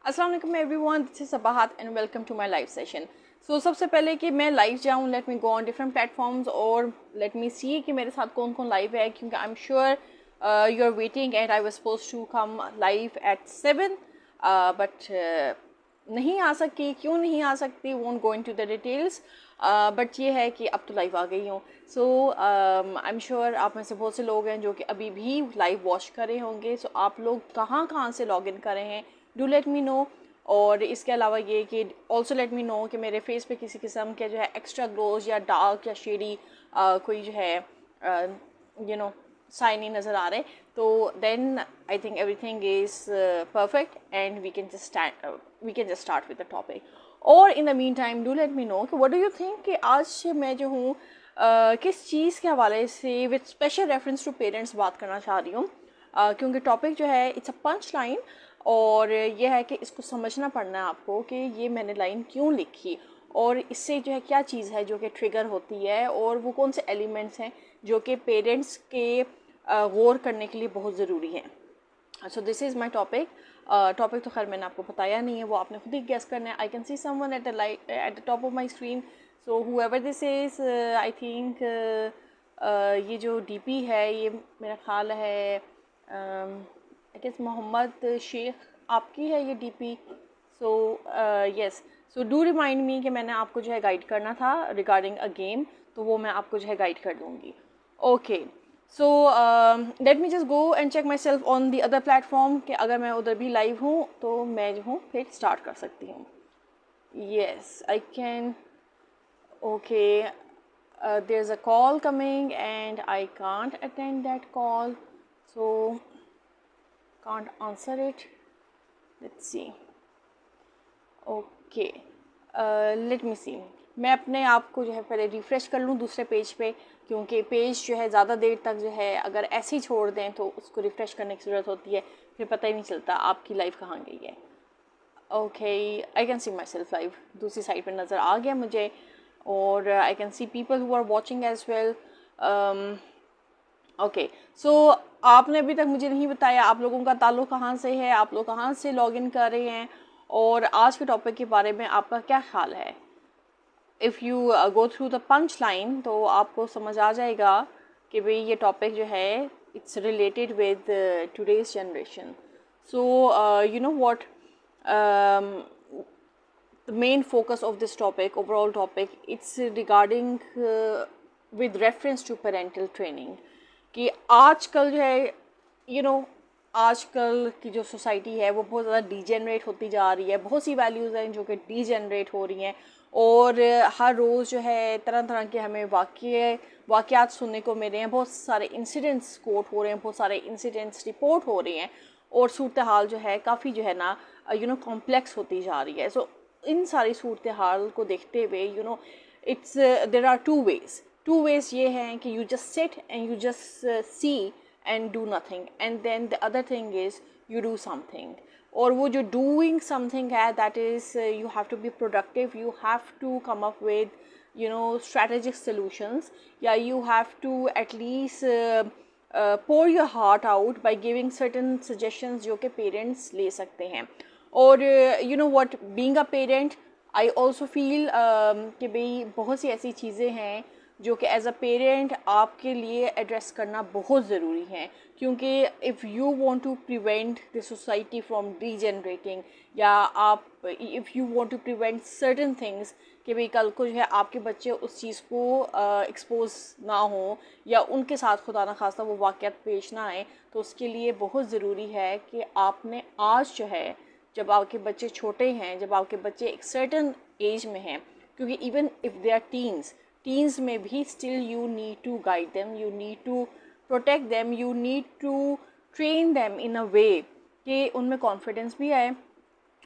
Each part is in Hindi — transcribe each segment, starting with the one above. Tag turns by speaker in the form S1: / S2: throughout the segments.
S1: अस्सलाम वालेकुम everyone, this is Sabahat and welcome to my live session. So सबसे पहले कि मैं लाइव जाऊँ, let me go on different platforms और लेट मी सी कि मेरे साथ कौन कौन लाइव है, क्योंकि I am sure you are waiting and I was supposed to come live at 7 but नहीं आ सकी। क्यों नहीं आ सकती, won't go into the details, but ये है कि अब तो लाइव आ गई हूँ। सो आई एम श्योर आप में से बहुत से लोग हैं जो कि अभी भी लाइव वॉच कर रहे होंगे। सो आप लोग कहाँ कहाँ से लॉग इन कर रहे हैं, डू लेट मी नो। और इसके अलावा ये कि ऑल्सो लेट मी नो कि मेरे फेस पे किसी किस्म के जो है एक्स्ट्रा ग्लोज या डार्क या शेडी कोई जो है यू नो साइनी नज़र आ रहे, तो then I think everything is perfect and we can just start with the topic. और in the meantime do let me know कि व्हाट डू यू थिंक कि आज मैं जो हूँ किस चीज़ के हवाले से with special reference to parents बात करना चाह रही हूँ, क्योंकि टॉपिक जो है इट्स अ पंच लाइन और यह है कि इसको समझना पड़ना है आपको कि ये मैंने लाइन क्यों लिखी और इससे जो है क्या चीज़ है जो कि ट्रिगर होती है और वो कौन से एलिमेंट्स हैं जो कि पेरेंट्स के गौर करने के लिए बहुत ज़रूरी हैं। सो this is my topic. Topic तो खैर मैंने आपको बताया नहीं है, वो आपने खुद ही गेस करना है। I can see someone at the top of my screen, so whoever this is I think ये जो डीपी है ये मेरा ख्याल है आई गेस मोहम्मद शेख आपकी है ये DP. So yes, so do remind me कि मैंने आपको जो है गाइड करना था रिगार्डिंग अ गेम, तो वो मैं आपको जो है गाइड कर दूँगी। Okay, so let me just go and check myself on the other platform कि अगर मैं उधर भी लाइव हूँ तो मैं जो हूँ फिर स्टार्ट कर सकती हूँ। Yes I can. Okay, there is a call coming and I can't attend that call, so can't answer it. Let's see. Okay, let me see. मैं अपने आप को जो है पहले रिफ़्रेश कर लूँ दूसरे पेज पे, क्योंकि पेज जो है ज़्यादा देर तक जो है अगर ऐसे ही छोड़ दें तो उसको रिफ़्रेश करने की ज़रूरत होती है, फिर पता ही नहीं चलता आपकी लाइफ कहाँ गई है। Okay, I can see myself live, दूसरी साइड पर नज़र आ गया मुझे और I can see people who are watching as well. Okay, so आपने अभी तक मुझे नहीं बताया आप लोगों का ताल्लुक़ कहाँ से है, आप लोग कहाँ से लॉगिन कर रहे हैं और आज के टॉपिक के बारे में आपका क्या ख्याल है। If you go through the punch line तो आपको समझ आ जाएगा कि भाई ये टॉपिक जो है it's related with today's generation. So you know what the main focus of this topic, overall topic, it's regarding with reference to parental training कि आजकल जो है आजकल की जो सोसाइटी है वो बहुत ज़्यादा डीजेनरेट होती जा रही है। बहुत सी वैल्यूज़ हैं जो कि डीजेनरेट हो रही हैं और हर रोज़ जो है तरह तरह के हमें वाक़यात सुनने को मिल रहे हैं। बहुत सारे इंसिडेंट्स कोट हो रहे हैं, बहुत सारे इंसिडेंट्स रिपोर्ट हो रहे हैं और सूरत हाल जो है काफ़ी जो है ना कॉम्प्लेक्स होती जा रही है। सो इन सारी सूरत हाल को देखते हुए it's there are two ways ये हैं कि you just sit and you just see and do nothing and then the other thing is you do something. और वो जो डूइंग समथिंग है that is you have to be productive, you have to come up with strategic solutions, या you have to at least pour your heart out by giving certain suggestions जो कि parents ले सकते हैं। और you know what, being a parent I also feel कि भाई बहुत सी ऐसी चीज़ें हैं जो कि एज अ पेरेंट आपके लिए एड्रेस करना बहुत ज़रूरी है, क्योंकि if you want to prevent the society from degenerating, या आप if you want to prevent certain things कि भाई कल को जो है आपके बच्चे उस चीज़ को एक्सपोज ना हो या उनके साथ खुदा ना खास्ता वो वाक़यात पेश ना आए, तो उसके लिए बहुत ज़रूरी है कि आपने आज जो है जब आपके बच्चे छोटे हैं, जब आपके बच्चे एक सर्टन एज में हैं, क्योंकि even if they are teens में भी still you need to guide them, you need to protect them, you need to train them in a way कि उनमें कॉन्फिडेंस भी आए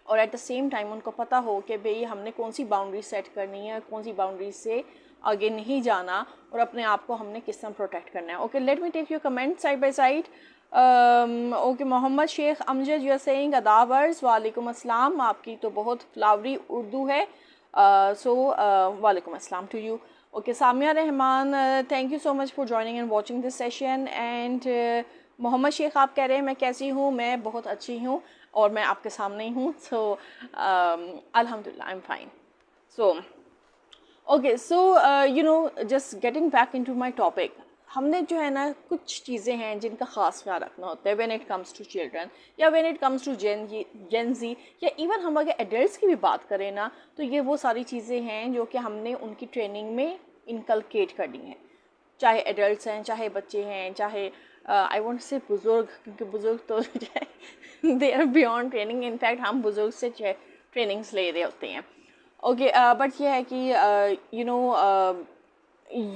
S1: और एट द सेम टाइम उनको पता हो कि भाई हमने कौन सी बाउंड्री सेट करनी है, कौन सी बाउंड्री से आगे नहीं जाना और अपने आप को हमने किस तरह प्रोटेक्ट करना है। Okay, let me take your comment side by side. Okay, Mohammad Shaikh Amjad you are saying अदावर्स, वालेकुम अस्सलाम, आपकी तो बहुत फ्लावरी उर्दू है, सो वालेकुम अस्सलाम to you. Okay, Samia Rahman, thank you so much for joining and watching this session. And Mohammad Sheikh आप कह रहे हैं मैं कैसी हूँ, मैं बहुत अच्छी हूँ। और मैं आपके सामने ही हूँ. सो अल्हम्दुलिल्लाह I am fine. So okay, so you no, just getting back into my topic. हमने जो है ना कुछ चीज़ें हैं जिनका ख़ास ख्याल रखना होता है when it comes to children या when it comes to Gen Z, या इवन हम अगर एडल्ट्स की भी बात करें ना, तो ये वो सारी चीज़ें हैं जो कि हमने उनकी ट्रेनिंग में इनकलकेट करनी है. चाहे एडल्ट्स हैं, चाहे बच्चे हैं, चाहे आई वॉन्ट से बुज़ुर्ग, क्योंकि बुज़ुर्ग तो जो है they are beyond training. In fact हम बुज़ुर्ग से जो है ट्रेनिंग्स ले रहे होते हैं. ओके, बट ये है कि you know,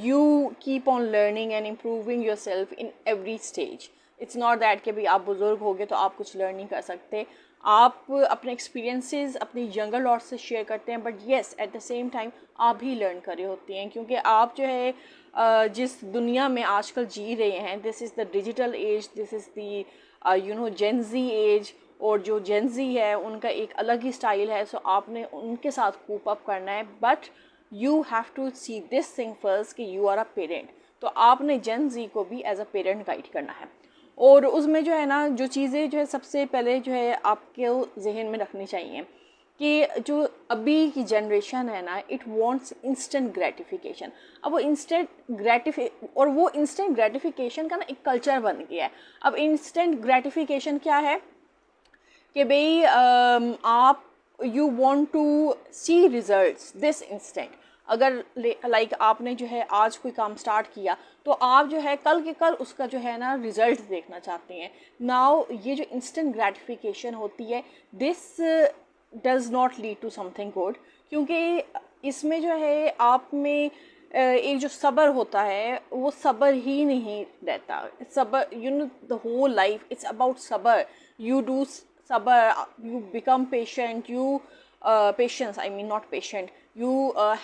S1: you keep on learning and improving yourself in every stage. It's not that कि भाई आप बुज़ुर्ग हो गए तो आप कुछ लर्न नहीं कर सकते. आप अपने एक्सपीरियंसेस अपने यंगर लॉट से शेयर करते हैं, but yes at the same time आप भी लर्न कर रहे होते हैं, क्योंकि आप जो है जिस दुनिया में आजकल जी रहे हैं, this is the digital age, this is the you know Gen Z age. और जो जेन जी है उनका एक अलग ही स्टाइल है. सो आपने उनके साथ कूप अप करना है, but you have to see this thing first कि यू आर अ पेरेंट. तो आपने जेन जी को भी एज अ पेरेंट गाइड करना है. और उसमें जो है ना, जो चीज़ें जो है सबसे पहले जो है आपके जहन में रखनी चाहिए कि जो अभी की जनरेशन है ना, इट वांट्स इंस्टेंट ग्रेटिफिकेशन. अब वो इंस्टेंट ग्रेटिफिकेशन का ना एक कल्चर बन गया है. अब इंस्टेंट ग्रेटिफिकेशन क्या है कि भाई आप you want to see results this instant. अगर लाइक आपने जो है आज कोई काम स्टार्ट किया तो आप जो है कल के कल उसका जो है ना रिजल्ट देखना चाहते हैं. नाउ ये जो इंस्टेंट ग्रेटिफिकेशन होती है, this does not lead to something good, क्योंकि इसमें जो है आप में एक जो सब्र होता है वो सब्र ही नहीं रहता. सब्र, you know, the whole life it's about सब्र. यू डू सब्र, you become patient, you patience, I mean not patient, you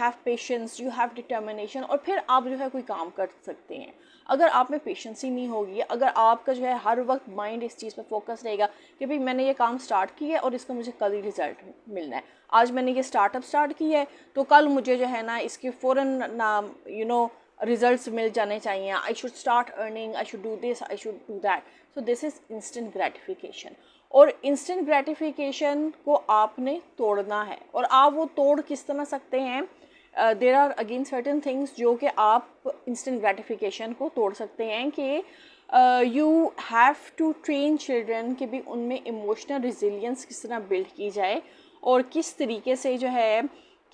S1: have patience, you have determination, और फिर आप जो है कोई काम कर सकते हैं. अगर आप में पेशेंस ही नहीं होगी, अगर आपका जो है हर वक्त माइंड इस चीज़ पे फोकस रहेगा कि भाई मैंने ये काम स्टार्ट किया है और इसका मुझे कल ही रिजल्ट मिलना है, आज मैंने ये स्टार्टअप स्टार्ट किया है तो कल मुझे जो है ना इसके फ़ौरन ना यू नो रिजल्ट्स मिल जाने चाहिए. I should start earning, I should do this, I should do that. So this is instant gratification. और इंस्टेंट ग्रेटिफिकेशन को आपने तोड़ना है. और आप वो तोड़ किस तरह सकते हैं? There are again certain things जो कि आप इंस्टेंट ग्रेटिफिकेशन को तोड़ सकते हैं कि you have to train children कि भी उनमें इमोशनल रिजिलियंस किस तरह बिल्ड की जाए, और किस तरीके से जो है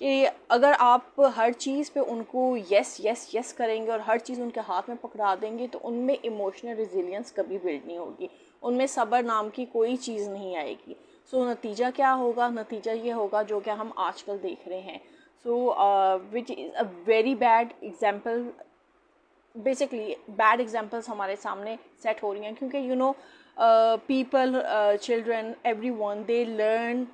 S1: कि अगर आप हर चीज़ पे उनको यस यस यस करेंगे और हर चीज़ उनके हाथ में पकड़ा देंगे तो उनमें इमोशनल रिजिलियंस कभी बिल्ड नहीं होगी, उनमें सब्र नाम की कोई चीज़ नहीं आएगी. सो नतीजा क्या होगा? नतीजा ये होगा जो कि हम आजकल देख रहे हैं. So which is a very bad example. Basically bad examples हमारे सामने सेट हो रही हैं, क्योंकि you know people, children, every one, they learn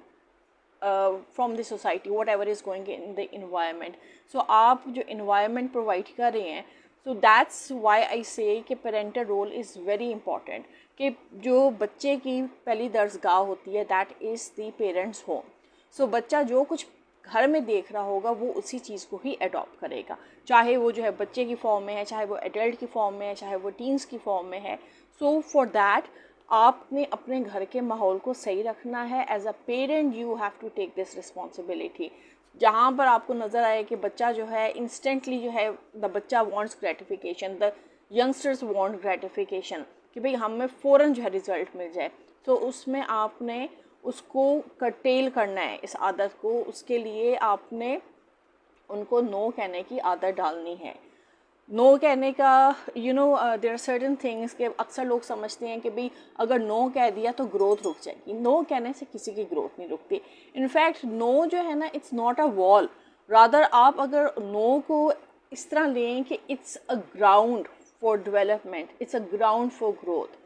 S1: from the society whatever is going in the environment. So आप जो environment provide कर रहे हैं, so that's why I say कि parental role is very important. कि जो बच्चे की पहली दरसगाह होती है that is the parents home. So बच्चा जो कुछ घर में देख रहा होगा वो उसी चीज़ को ही अडॉप्ट करेगा, चाहे वो जो है बच्चे की फॉर्म में है, चाहे वो एडल्ट की फॉर्म में है, चाहे वो टीन्स की फॉर्म में है. सो फॉर दैट आपने अपने घर के माहौल को सही रखना है. As a parent you have to take this responsibility. जहाँ पर आपको नज़र आए कि बच्चा जो है इंस्टेंटली जो है द बच्चा wants gratification, the youngsters want gratification कि भाई हमें फ़ौरन जो है रिज़ल्ट मिल जाए, तो उसमें आपने उसको कर्टेल करना है इस आदत को. उसके लिए आपने उनको नो कहने की आदत डालनी है. नो कहने का you know there are certain things के अक्सर लोग समझते हैं कि भाई अगर नो कह दिया तो ग्रोथ रुक जाएगी. नो कहने से किसी की ग्रोथ नहीं रुकती. इनफैक्ट नो जो है ना, it's not a wall. Rather आप अगर नो को इस तरह लें कि it's a ground for development, it's a ground for growth.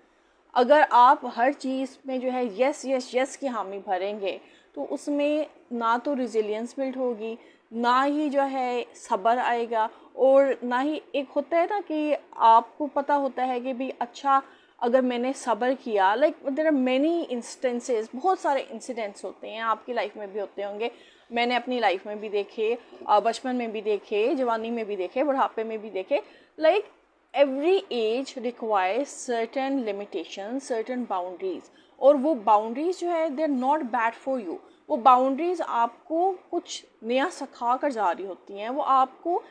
S1: अगर आप हर चीज़ में जो है यस यस यस की हामी भरेंगे तो उसमें ना तो रिजिलियंस बिल्ड होगी, ना ही जो है सब्र आएगा, और ना ही एक होता है ना कि आपको पता होता है कि भाई अच्छा अगर मैंने सब्र किया, like there are many instances, बहुत सारे इंसिडेंट्स होते हैं, आपकी लाइफ में भी होते होंगे, मैंने अपनी लाइफ में भी देखे, बचपन में भी देखे, जवानी में भी देखे, बुढ़ापे में भी देखे. Like every age requires certain limitations, certain boundaries. और वो बाउंड्रीज़ जो है they are not bad for you. वो बाउंड्रीज़ आपको कुछ नया सिखा कर जा रही होती हैं, वो आपको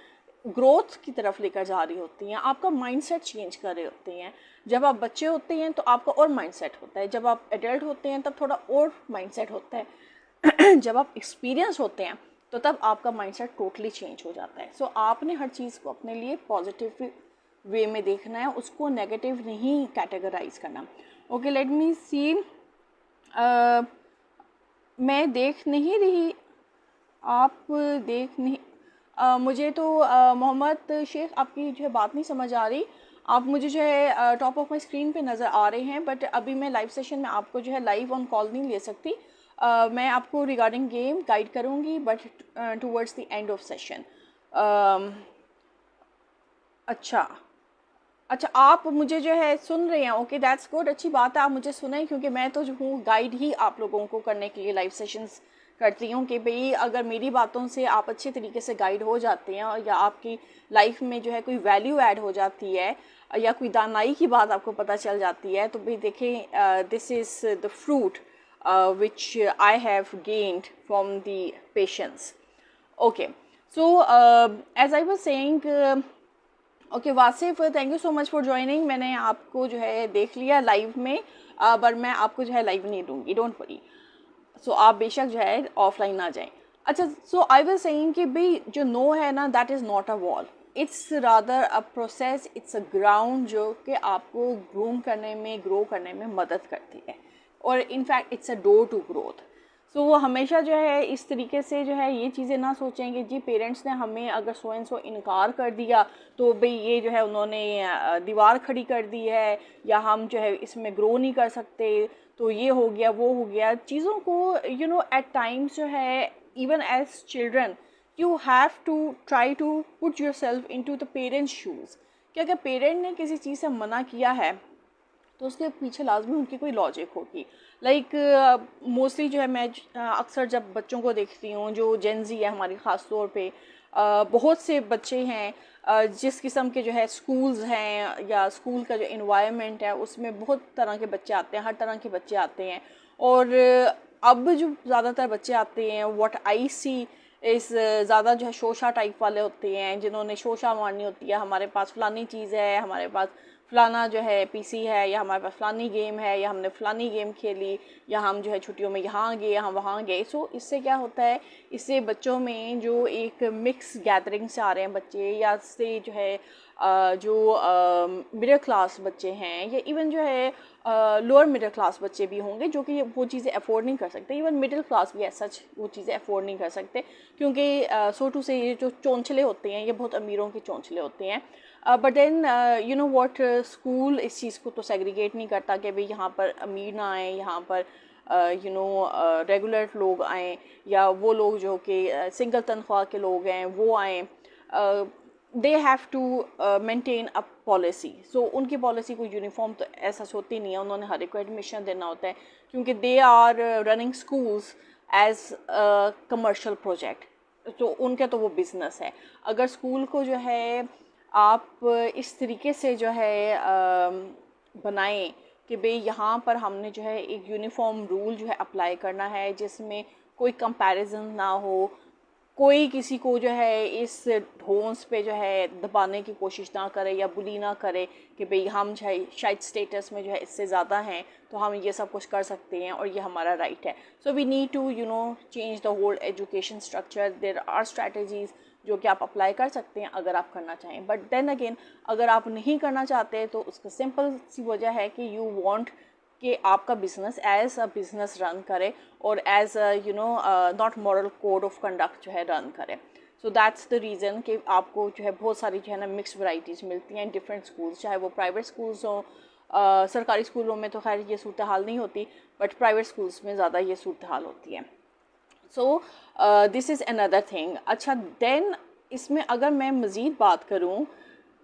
S1: ग्रोथ की तरफ लेकर जा रही होती हैं, आपका माइंडसेट चेंज कर रही होती हैं। जब आप बच्चे होते हैं तो आपका और माइंडसेट होता है, जब आप एडल्ट होते हैं तब थोड़ा और माइंडसेट होता है जब आप एक्सपीरियंस होते हैं तो तब आपका माइंडसेट टोटली चेंज हो जाता है। सो आपने हर चीज़ को अपने लिए पॉजिटिव वे में देखना है, उसको नेगेटिव नहीं कैटेगराइज करना। ओके, लेट मी सी, मैं देख नहीं रही, आप देख नहीं, मुझे तो मोहम्मद शेख आपकी जो है बात नहीं समझ आ रही। आप मुझे जो है टॉप ऑफ माई स्क्रीन पे नज़र आ रहे हैं, बट अभी मैं लाइव सेशन में आपको जो है लाइव ऑन कॉल नहीं ले सकती। मैं आपको रिगार्डिंग गेम गाइड करूँगी but towards the end of session. अच्छा, आप मुझे जो है सुन रहे हैं, ओके दैट्स गुड, अच्छी बात है, आप मुझे सुने, क्योंकि मैं तो जो हूँ गाइड ही आप लोगों को करने के लिए लाइव सेशंस करती हूँ कि भाई अगर मेरी बातों से आप अच्छे तरीके से गाइड हो जाते हैं या आपकी लाइफ में जो है कोई वैल्यू ऐड हो जाती है या कोई दानाई की बात आपको पता चल जाती है, तो भाई देखें, this is the fruit which I have gained from the patience. Okay, so as I was saying, okay Wasif, thank you so much for joining. मैंने आपको जो है देख लिया लाइव में, पर मैं आपको जो है लाइव नहीं दूंगी, डोंट वरी। सो आप बेशक जो है ऑफलाइन ना जाएं। अच्छा, सो आई वाज सेइंग कि भाई जो नो है ना, that is not a wall, it's rather a process, it's a ground जो कि आपको ग्रूम करने में, ग्रो करने में मदद करती है, और in fact it's a door to growth. So वो हमेशा जो है इस तरीके से जो है ये चीज़ें ना सोचें कि जी पेरेंट्स ने हमें अगर सो एंड सो इनकार कर दिया तो भाई ये जो है उन्होंने दीवार खड़ी कर दी है, या हम जो है इसमें ग्रो नहीं कर सकते, तो ये हो गया वो हो गया। चीज़ों को यू नो एट टाइम्स जो है even as children you have to try to put yourself into the parents shoes, कि अगर पेरेंट ने किसी चीज़ से मना किया है तो उसके पीछे लाजमी उनकी कोई लॉजिक होगी। लाइक मोस्टली जो है मैं अक्सर जब बच्चों को देखती हूँ जो जेनजी है हमारी ख़ास तौर पे, बहुत से बच्चे हैं जिस किस्म के जो है स्कूल्स हैं या स्कूल का जो इन्वायरमेंट है उसमें बहुत तरह के बच्चे आते हैं, हर तरह के बच्चे आते हैं। और अब जो ज़्यादातर बच्चे आते हैं व्हाट आई सी इस ज़्यादा जो है शोशा टाइप वाले होते हैं, जिन्होंने शोशा मारनी होती है, हमारे पास फ़लानी चीज़ है, हमारे पास फ़लाना जो है पीसी है, या हमारे पास फ़लानी गेम है, या हमने फ़लानी गेम खेली, या हम जो है छुट्टियों में यहाँ गए, हम वहाँ गए। सो इससे क्या होता है, इससे बच्चों में जो एक मिक्स गैदरिंग से आ रहे हैं बच्चे, या से जो है जो मिडिल क्लास बच्चे हैं, या इवन जो है लोअर मिडिल क्लास बच्चे भी होंगे जो कि वो चीज़ें अफोर्ड नहीं कर सकते, इवन मिडिल क्लास भी ऐसा वो चीज़ें अफोर्ड नहीं कर सकते, क्योंकि सो टू से ये जो चौंचले होते हैं ये बहुत अमीरों के चौंचले होते हैं। But then you know what, school इस चीज़ को तो सेग्रीगेट नहीं करता कि भाई यहाँ पर अमीर ना आए, यहाँ पर यू नो रेगुलर लोग आएँ, या वो लोग जो कि सिंगल तनख्वाह के लोग हैं वो आएँ। They have to maintain a policy. So उनकी पॉलिसी कोई यूनिफॉर्म तो ऐसा होती नहीं है, उन्होंने हर एक को एडमिशन देना होता है, क्योंकि they are running schools as commercial project, तो उनका तो वो बिज़नेस है। अगर स्कूल को जो है आप इस तरीके से जो है बनाएं कि भाई यहाँ पर हमने जो है एक यूनिफॉर्म रूल जो है अप्लाई करना है, जिसमें कोई कंपैरिजन ना हो, कोई किसी को जो है इस ढोंस पे जो है दबाने की कोशिश ना करे या बुली ना करे कि भाई हम शायद स्टेटस में जो है इससे ज़्यादा हैं तो हम ये सब कुछ कर सकते हैं और ये हमारा राइट है। So we need to you know change the whole education structure. There are strategies जो कि आप अप्लाई कर सकते हैं अगर आप करना चाहें, बट देन अगेन अगर आप नहीं करना चाहते तो उसका सिंपल सी वजह है कि यू वांट कि आपका business as a business run करे और as a you know not moral code of conduct जो है रन करे। सो दैट्स द रीज़न कि आपको जो है बहुत सारी जो है ना मिक्स वैरायटीज़ मिलती हैं डिफरेंट स्कूल्स, चाहे वो प्राइवेट स्कूल्स हों, सरकारी स्कूलों में तो खैर ये सूरत हाल नहीं होती, बट प्राइवेट स्कूल्स में ज़्यादा ये सूरत हाल होती है। सो दिस इज़ अनदर थिंग। अच्छा, देन इसमें अगर मैं मज़ीद बात करूँ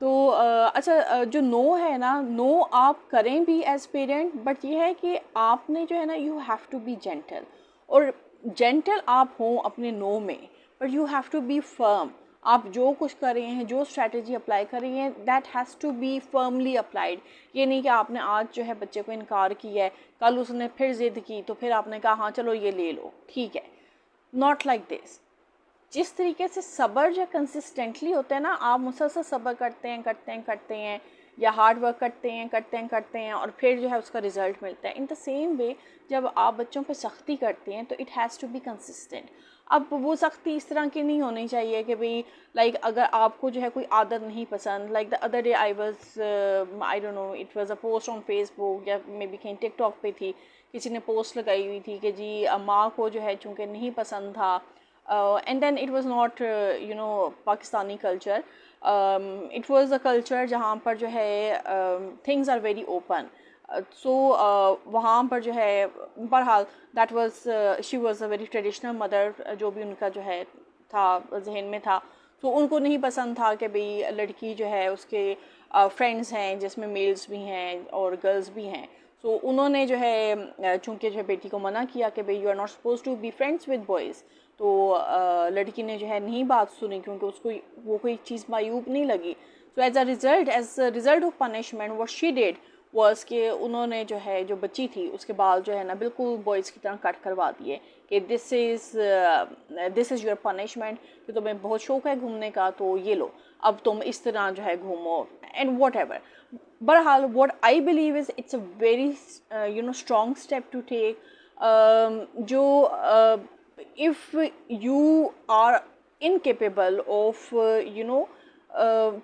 S1: तो अच्छा, जो नो है ना, नो आप करें भी एज पेरेंट, बट ये है कि आपने जो है ना you have to be gentle, और जेंटल आप हों अपने नो में, but you have to be firm. आप जो कुछ कर रहे हैं, जो स्ट्रैटेजी अप्लाई कर रही हैं, that has to be firmly applied. ये नहीं कि आपने आज जो है बच्चे को इनकार किया है, कल उसने फिर ज़िद की तो फिर आपने कहा हाँ चलो ये ले लो, ठीक है। Not like this. जिस तरीके से सब्र जो कंसिस्टेंटली होता है ना, आप मुसलसल सब्र करते हैं या हार्ड वर्क करते हैं और फिर जो है उसका रिज़ल्ट मिलता है। इन द सेम वे जब आप बच्चों पे सख्ती करते हैं तो it has to be consistent. अब वो सख्ती इस तरह की नहीं होनी चाहिए कि भाई लाइक अगर आपको जो है कोई आदत नहीं पसंद, like the other day I don't no, it was a post on Facebook या मे बी कहीं टिकटॉक पे थी, किसी ने पोस्ट लगाई हुई थी कि जी माँ को जो है चूँकि नहीं पसंद था, and then it was not Pakistani culture, it was a culture जहाँ पर जो है things are very open. So वहाँ पर जो है बहरहाल that was she was a very traditional mother, जो भी उनका जो है था जहन में था। तो उनको नहीं पसंद था कि भाई लड़की जो है उसके फ्रेंड्स हैं जिसमें मेल्स भी हैं और गर्ल्स भी हैं। सो उन्होंने जो है चूँकि जो है बेटी को मना किया कि भाई you are not suppose to be friends with boys. तो लड़की ने जो है नहीं बात सुनी क्योंकि उसको वो कोई चीज़ मायूब नहीं लगी। So as a result of punishment what she did was कि उन्होंने जो है जो बच्ची थी उसके बाल जो है ना बिल्कुल बॉयज़ की तरह कट करवा दिए कि दिस इज़ योर पनिशमेंट, कि तुम्हें बहुत शौक है घूमने का तो ये लो, अब तुम इस तरह जो है घूमो एंड वॉट एवर। बहरहाल what I believe is it's a very strong step to take. if you are incapable of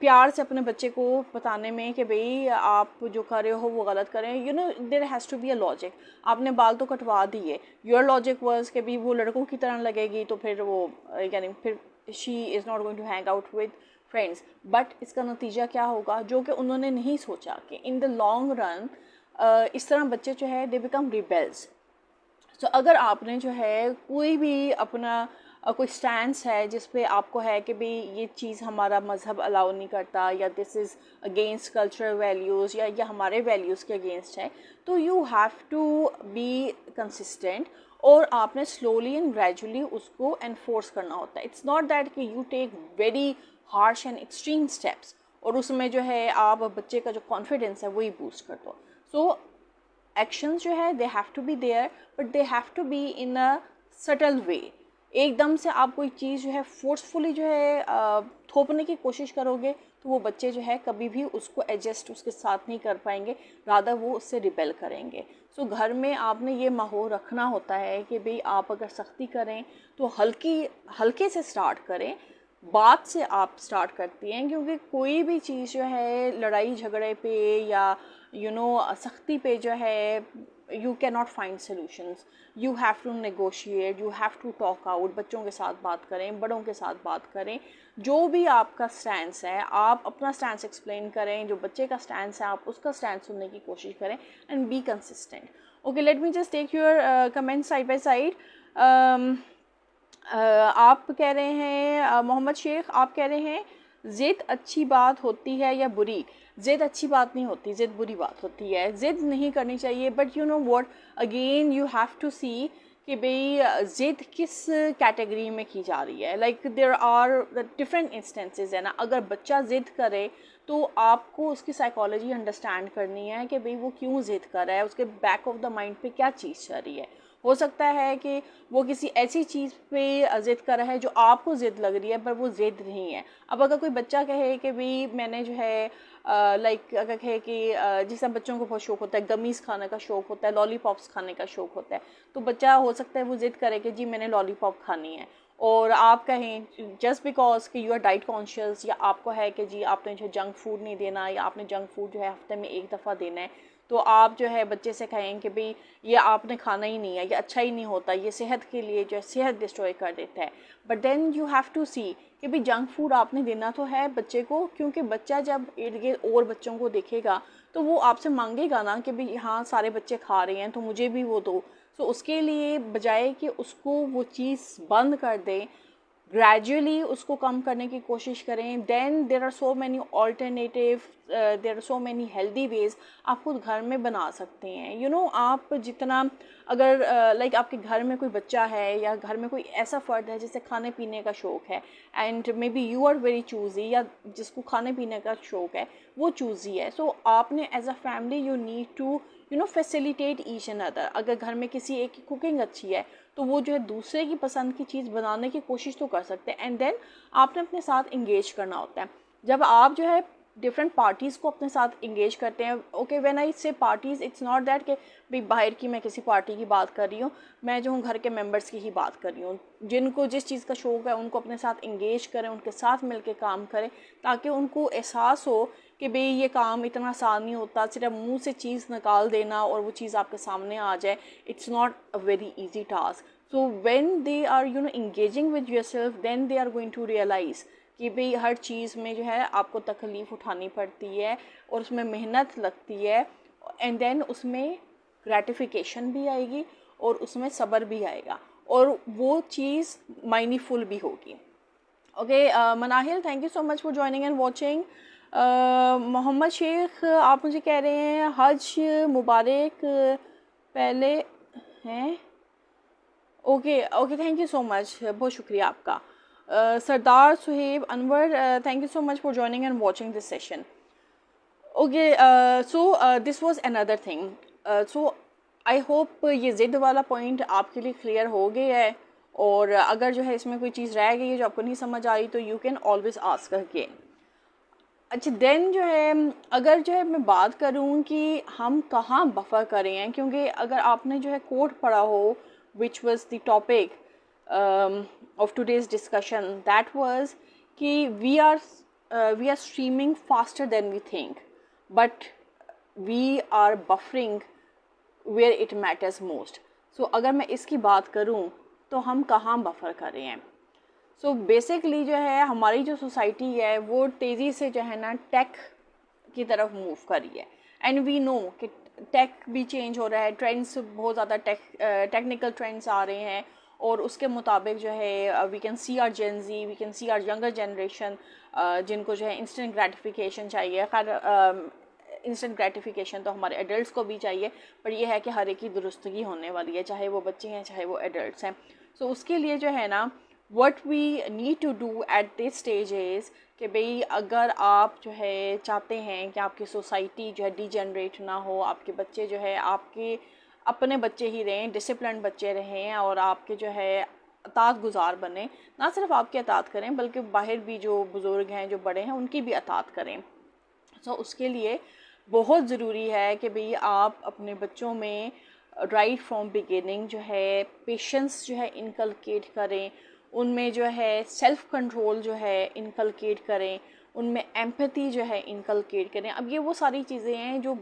S1: प्यार से अपने बच्चे को बताने में कि भाई आप जो कर रहे हो वो गलत करें, there has to be a logic. आपने बाल तो कटवा दिए, योर लॉजिक वाज कि भाई वो लड़कों की तरह लगेगी तो फिर वो यानी फिर she is not going to hang out with friends. But इसका नतीजा क्या होगा जो कि उन्होंने नहीं सोचा कि इन द लॉन्ग रन इस तरह बच्चे जो है दे बिकम रिबेल्स। तो अगर आपने जो है कोई भी अपना कोई स्टैंस है जिस पे आपको है कि भाई ये चीज़ हमारा मज़हब अलाउ नहीं करता या this is against cultural values या हमारे वैल्यूज़ के अगेंस्ट है, तो you have to be consistent और आपने स्लोली एंड ग्रेजुअली उसको एनफोर्स करना होता है। इट्स नॉट दैट कि you take very harsh and extreme steps और उसमें जो है आप बच्चे का जो कॉन्फिडेंस है वही बूस्ट कर दो। सो एक्शंस जो है they have to be there but they have to be in a subtle way. एकदम से आप कोई चीज़ जो है फोर्सफुली जो है थोपने की कोशिश करोगे तो वो बच्चे जो है कभी भी उसको एडजस्ट उसके साथ नहीं कर पाएंगे, रादर वो उससे रिबेल करेंगे। सो घर में आपने ये माहौल रखना होता है कि भाई आप अगर सख्ती करें तो हल्के से स्टार्ट करें, बात से आप स्टार्ट करती हैं, क्योंकि कोई भी चीज़ जो है लड़ाई झगड़े पे या सख्ती पे जो है you can not find solutions. You have to negotiate, you have to talk out, बच्चों के साथ बात करें, बड़ों के साथ बात करें, जो भी आपका स्टैंस है आप अपना स्टैंस एक्सप्लेन करें, जो बच्चे का स्टैंस है आप उसका स्टैंस सुनने की कोशिश करें and be consistent. Okay, let me just take your comment side by side. आप कह रहे हैं मोहम्मद शेख, आप कह रहे हैं ज़िद अच्छी बात होती है या बुरी? ज़िद अच्छी बात नहीं होती, ज़िद बुरी बात होती है। ज़िद नहीं करनी चाहिए, but you know what, again you have to see कि भाई ज़िद किस कैटेगरी में की जा रही है। Like there are different instances है ना। अगर बच्चा ज़िद करे तो आपको उसकी साइकोलॉजी अंडरस्टैंड करनी है कि भाई वो क्यों ज़िद कर रहा है, उसके बैक ऑफ द माइंड पे क्या चीज़ चल रही है। हो सकता है कि वो किसी ऐसी चीज़ पे ज़िद कर रहा है जो आपको ज़िद लग रही है पर वो ज़िद नहीं है। अब अगर कोई बच्चा कहे कि भाई मैंने जो है लाइक अगर कहे कि जिस बच्चों को बहुत शौक होता है, गमीज़ खाने का शौक होता है, लॉलीपॉप्स खाने का शौक होता है, तो बच्चा हो सकता है वो ज़िद करे कि जी मैंने लॉलीपॉप खानी है, और आप कहें जस्ट बिकॉज कि यू आर डाइट कॉन्शियस या आपको है कि जी आपने जो जंक फूड नहीं देना या आपने जंक फूड जो है हफ्ते में एक दफ़ा देना है, तो आप जो है बच्चे से कहें कि भाई ये आपने खाना ही नहीं है, ये अच्छा ही नहीं होता, ये सेहत के लिए जो है सेहत डिस्ट्रॉय कर देता है। But then you have to see कि भाई जंक फूड आपने देना तो है बच्चे को, क्योंकि बच्चा जब इर्द गिर्द और बच्चों को देखेगा तो वो आपसे मांगेगा ना कि भाई हाँ सारे बच्चे खा रहे हैं तो मुझे भी वो दो। तो उसके लिए बजाय कि उसको वो चीज़ बंद कर दें, ग्रेजुअली उसको कम करने की कोशिश करें. Then there are so many alternative, there are so many healthy ways आप खुद घर में बना सकते हैं. यू नो आप जितना अगर लाइक आपके घर में कोई बच्चा है या घर में कोई ऐसा फ़र्द है जिसे खाने पीने का शौक़ है and maybe you are very choosy, या जिसको खाने पीने का शौक़ है वो चूज़ी है, सो आपने as a family you need to facilitate each and other. अगर घर में किसी एक की कुकिंग अच्छी है तो वो जो है दूसरे की पसंद की चीज़ बनाने की कोशिश तो कर सकते हैं. एंड देन आपने अपने साथ इंगेज करना होता है. जब आप जो है डिफरेंट पार्टीज़ को अपने साथ इंगेज करते हैं, ओके व्हेन आई से पार्टीज़ इट्स नॉट दैट कि भाई बाहर की मैं किसी पार्टी की बात कर रही हूँ, मैं जो हूँ घर के मेंबर्स की ही बात कर रही हूँ. जिनको जिस चीज़ का शौक़ है उनको अपने साथ इंगेज करें, उनके साथ मिलकर काम करें, ताकि उनको एहसास हो कि भाई ये काम इतना आसान नहीं होता. सिर्फ मुंह से चीज़ निकाल देना और वो चीज़ आपके सामने आ जाए, it's not a very easy task. So when they are engaging with yourself, then they are going to realise कि भाई हर चीज़ में जो है आपको तकलीफ़ उठानी पड़ती है और उसमें मेहनत लगती है. एंड देन उसमें ग्रेटिफिकेशन भी आएगी और उसमें सब्र भी आएगा और वो चीज़ मायनीफुल भी होगी. Okay Manahil, thank you so much for joining and watching. Mohammad Sheikh आप मुझे कह रहे हैं हज मुबारक पहले हैं. Okay okay, thank you so much, बहुत शुक्रिया आपका. Sardar Suhaib Anwar, thank you so much for joining and watching this session. Okay so this was another thing. So I hope ये ज़िद वाला पॉइंट आपके लिए क्लियर हो गया है, और अगर जो है इसमें कोई चीज़ रह गई है जो आपको नहीं समझ आई तो you can always ask again. अच्छा, देन जो है अगर जो है मैं बात करूँ कि हम कहाँ बफर करें हैं, क्योंकि अगर आपने जो है कोट पढ़ा हो which was the topic of today's discussion, that was कि we are streaming faster than we think, but we are buffering where it matters most. So अगर मैं इसकी बात करूँ तो हम कहाँ बफर कर रहे हैं. सो बेसिकली जो है हमारी जो सोसाइटी है वो तेज़ी से जो है ना टेक की तरफ मूव कर रही है. एंड वी नो कि टेक भी चेंज हो रहा है, ट्रेंड्स बहुत ज़्यादा टेक्निकल ट्रेंड्स आ रहे हैं, और उसके मुताबिक जो है we can see our Gen Z, we can see our younger generation जिनको जो है इंस्टेंट ग्रेटिफिकेशन चाहिए. खैर इंस्टेंट ग्रेटिफिकेशन तो हमारे एडल्ट्स को भी चाहिए, पर यह है कि हर एक की दुरुस्तगी होने वाली है, चाहे वो बच्चे हैं चाहे वो एडल्ट्स हैं. सो उसके लिए जो है ना what we need to do at this stage is कि भाई अगर आप जो है चाहते हैं कि आपकी सोसाइटी जो है डिजेनरेट ना हो, आपके बच्चे जो है आपके अपने बच्चे ही रहें, डिसिप्लिन बच्चे रहें, और आपके जो है अतात गुजार बने, ना सिर्फ आपकी अतात करें बल्कि बाहर भी जो बुज़ुर्ग हैं जो बड़े हैं उनकी भी अतात करें. सो उसके लिए बहुत ज़रूरी है कि भाई आप अपने बच्चों में राइट फ्रॉम बिगिनिंग जो है पेशेंस जो है इनकलकेट करें, उनमें जो है सेल्फ़ कंट्रोल जो है इनकलकेट करें, उनमें एम्पैथी जो है इनकलकेट करें. अब ये वो सारी चीज़ें हैं जो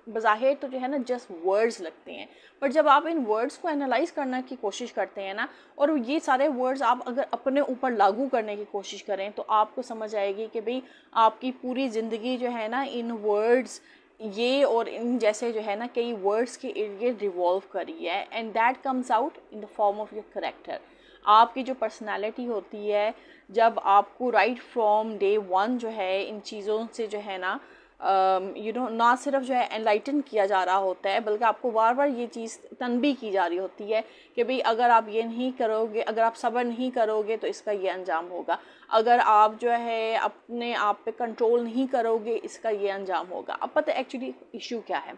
S1: बज़ाहिर तो जो है ना जस्ट वर्ड्स लगते हैं, पर जब आप इन वर्ड्स को एनालाइज करने की कोशिश करते हैं ना, और ये सारे वर्ड्स आप अगर अपने ऊपर लागू करने की कोशिश करें तो आपको समझ आएगी कि भाई आपकी पूरी ज़िंदगी जो है ना इन वर्ड्स ये और इन जैसे जो है ना कई वर्ड्स के इर्द गिर्द रिवॉल्व करी है. And that comes out in the form of your character. आपकी जो पर्सनालिटी होती है, जब आपको राइट फ्रॉम डे वन जो है इन चीज़ों से जो है ना ना सिर्फ जो है एनलाइटन किया जा रहा होता है, बल्कि आपको बार बार ये चीज़ तनबी की जा रही होती है कि भाई अगर आप ये नहीं करोगे, अगर आप सब्र नहीं करोगे तो इसका ये अंजाम होगा, अगर आप जो है अपने आप पे कंट्रोल नहीं करोगे इसका ये अंजाम होगा. अब पता है एक्चुअली इशू क्या है.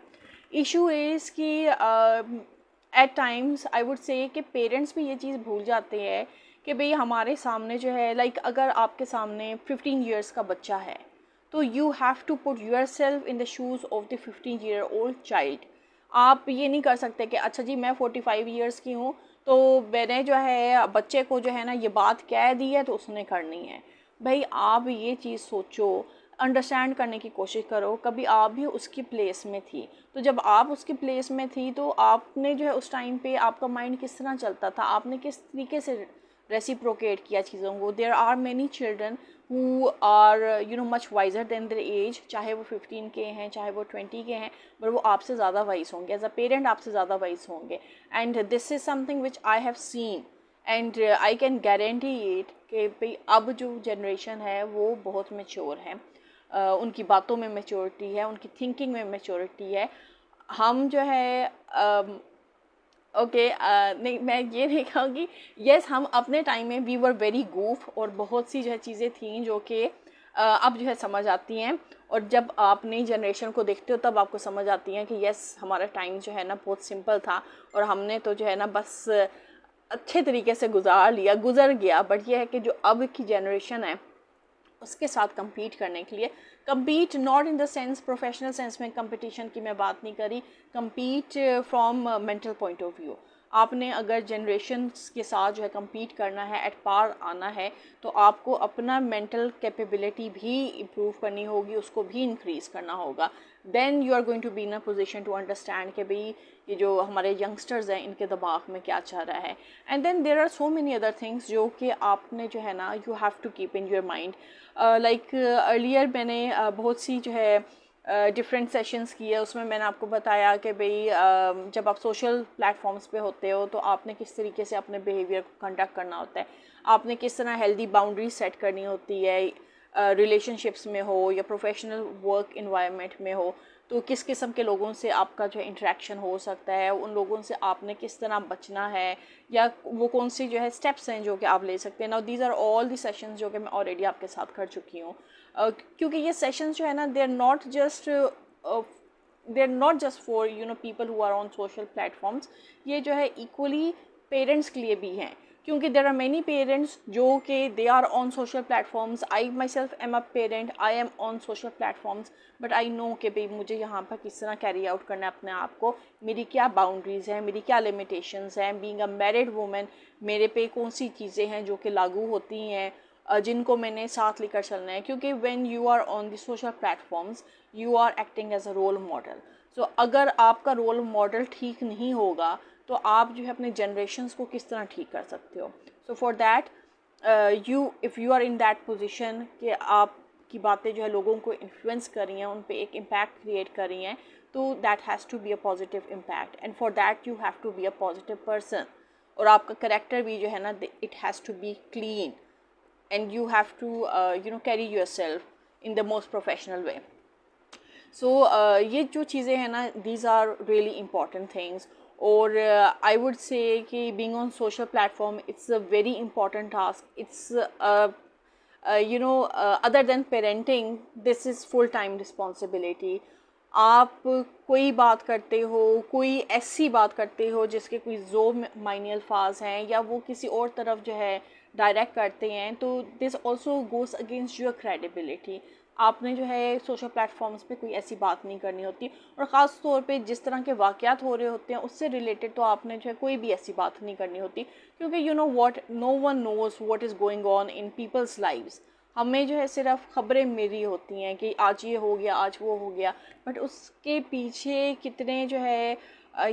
S1: इशू इज़ कि at times I would say कि पेरेंट्स भी ये चीज़ भूल जाते हैं कि भाई हमारे सामने जो है लाइक अगर आपके सामने 15 ईयर्स का बच्चा है तो you have to put yourself in the shoes of the 15 year old child. आप ये नहीं कर सकते कि अच्छा जी मैं 45 ईयर्स की हूँ तो मैंने जो है बच्चे को जो है ना ये बात कह दी है तो उसने करनी है. भाई आप ये चीज़ सोचो, अंडरस्टैंड करने की कोशिश करो. कभी आप भी उसकी प्लेस में थी, तो जब आप उसकी प्लेस में थी तो आपने जो है उस टाइम पे आपका माइंड किस तरह चलता था, आपने किस तरीके से रेसिप्रोकेट किया चीज़ों को. There are many children who are much wiser than their age, चाहे वो 15 के हैं चाहे वो 20 के हैं, पर वो आपसे ज़्यादा वाइज होंगे, एज अ पेरेंट आपसे ज़्यादा वाइज होंगे. And this is something which I have seen and I can guarantee it कि भाई अब जो जनरेशन है वो बहुत मैच्योर है, उनकी बातों में मैच्योरिटी है, उनकी थिंकिंग में मैच्योरिटी है। हम जो है ओके नहीं, मैं ये नहीं कहूँगी, यस हम अपने टाइम में वी वर वेरी goof, और बहुत सी जो है चीज़ें थी जो कि अब जो है समझ आती हैं, और जब आप नई जनरेशन को देखते हो तब आपको समझ आती हैं कि यस हमारा टाइम जो है ना बहुत सिंपल था, और हमने तो जो है ना बस अच्छे तरीके से गुजर गया। बट ये है कि जो अब की जनरेशन है उसके साथ compete करने के लिए, compete not in the sense professional sense में competition की मैं बात नहीं करी, compete from mental point of view। आपने अगर जनरेशन्स के साथ जो है compete करना है, एट पार आना है, तो आपको अपना मेंटल कैपेबिलिटी भी इम्प्रूव करनी होगी, उसको भी इंक्रीज़ करना होगा। Then you are going to be in a position to understand कि भाई ये जो हमारे यंगस्टर्स हैं इनके दिमाग में क्या चल रहा है। And then there are so many other things जो कि आपने जो है ना you have to keep in your mind. Like earlier मैंने बहुत सी जो है डिफरेंट सेशंस किए, उसमें मैंने आपको बताया कि भाई जब आप सोशल प्लेटफॉर्म्स पे होते हो तो आपने किस तरीके से अपने बिहेवियर को कंडक्ट करना होता है, आपने किस तरह हेल्दी बाउंड्री सेट करनी होती है, रिलेशनशिप्स में हो या प्रोफेशनल वर्क इन्वायरमेंट में हो, तो किस किस्म के लोगों से आपका जो है इंटरेक्शन हो सकता है, उन लोगों से आपने किस तरह बचना है, या वो कौन सी जो है स्टेप्स हैं जो कि आप ले सकते हैं। Now these are all the sessions जो कि मैं ऑलरेडी आपके साथ कर चुकी हूँ, क्योंकि ये सेशंस जो है ना they are not just for you know people who are on social platforms, ये जो है इक्वली पेरेंट्स के लिए भी हैं, क्योंकि देर आर मैनी पेरेंट्स जो कि they are on social platforms. I myself am a parent, I am on social platforms, but I know कि भाई मुझे यहाँ पर किस तरह कैरी आउट करना है अपने आप को, मेरी क्या बाउंड्रीज़ हैं, मेरी क्या लिमिटेशंस हैं, बीइंग अ मैरिड वूमेन मेरे पे कौन सी चीज़ें हैं जो कि लागू होती हैं, जिनको मैंने साथ लेकर चलना है। क्योंकि when you are on the social platforms you are acting as a role model. So अगर आपका रोल मॉडल ठीक नहीं होगा तो आप जो है अपने जनरेशन्स को किस तरह ठीक कर सकते हो। So for that if you are in that position कि आपकी बातें जो है लोगों को इन्फ्लुएंस कर रही हैं, उन पे एक इम्पैक्ट क्रिएट कर रही हैं, तो that has to be a positive impact, and for that you have to be a positive person. और आपका करेक्टर भी जो है ना it has to be clean, and you have to carry yourself in the most professional way. So ये जो चीज़ें हैं ना these are really important things, और I would say कि being on social platform it's a very important task. It's other than parenting, this is full time responsibility. आप कोई बात करते हो, कोई ऐसी बात करते हो जिसके कोई जो मायने अल्फाज हैं या वो किसी और तरफ जो है डायरेक्ट करते हैं, तो this also goes against your credibility. आपने जो है सोशल प्लेटफॉर्म्स पे कोई ऐसी बात नहीं करनी होती, और ख़ास तौर पे जिस तरह के वाक़यात हो रहे होते हैं उससे रिलेटेड तो आपने जो है कोई भी ऐसी बात नहीं करनी होती, क्योंकि you know what, no one knows what is going on in people's lives. हमें जो है सिर्फ खबरें मिली होती हैं कि आज ये हो गया, आज वो हो गया, बट उसके पीछे कितने जो है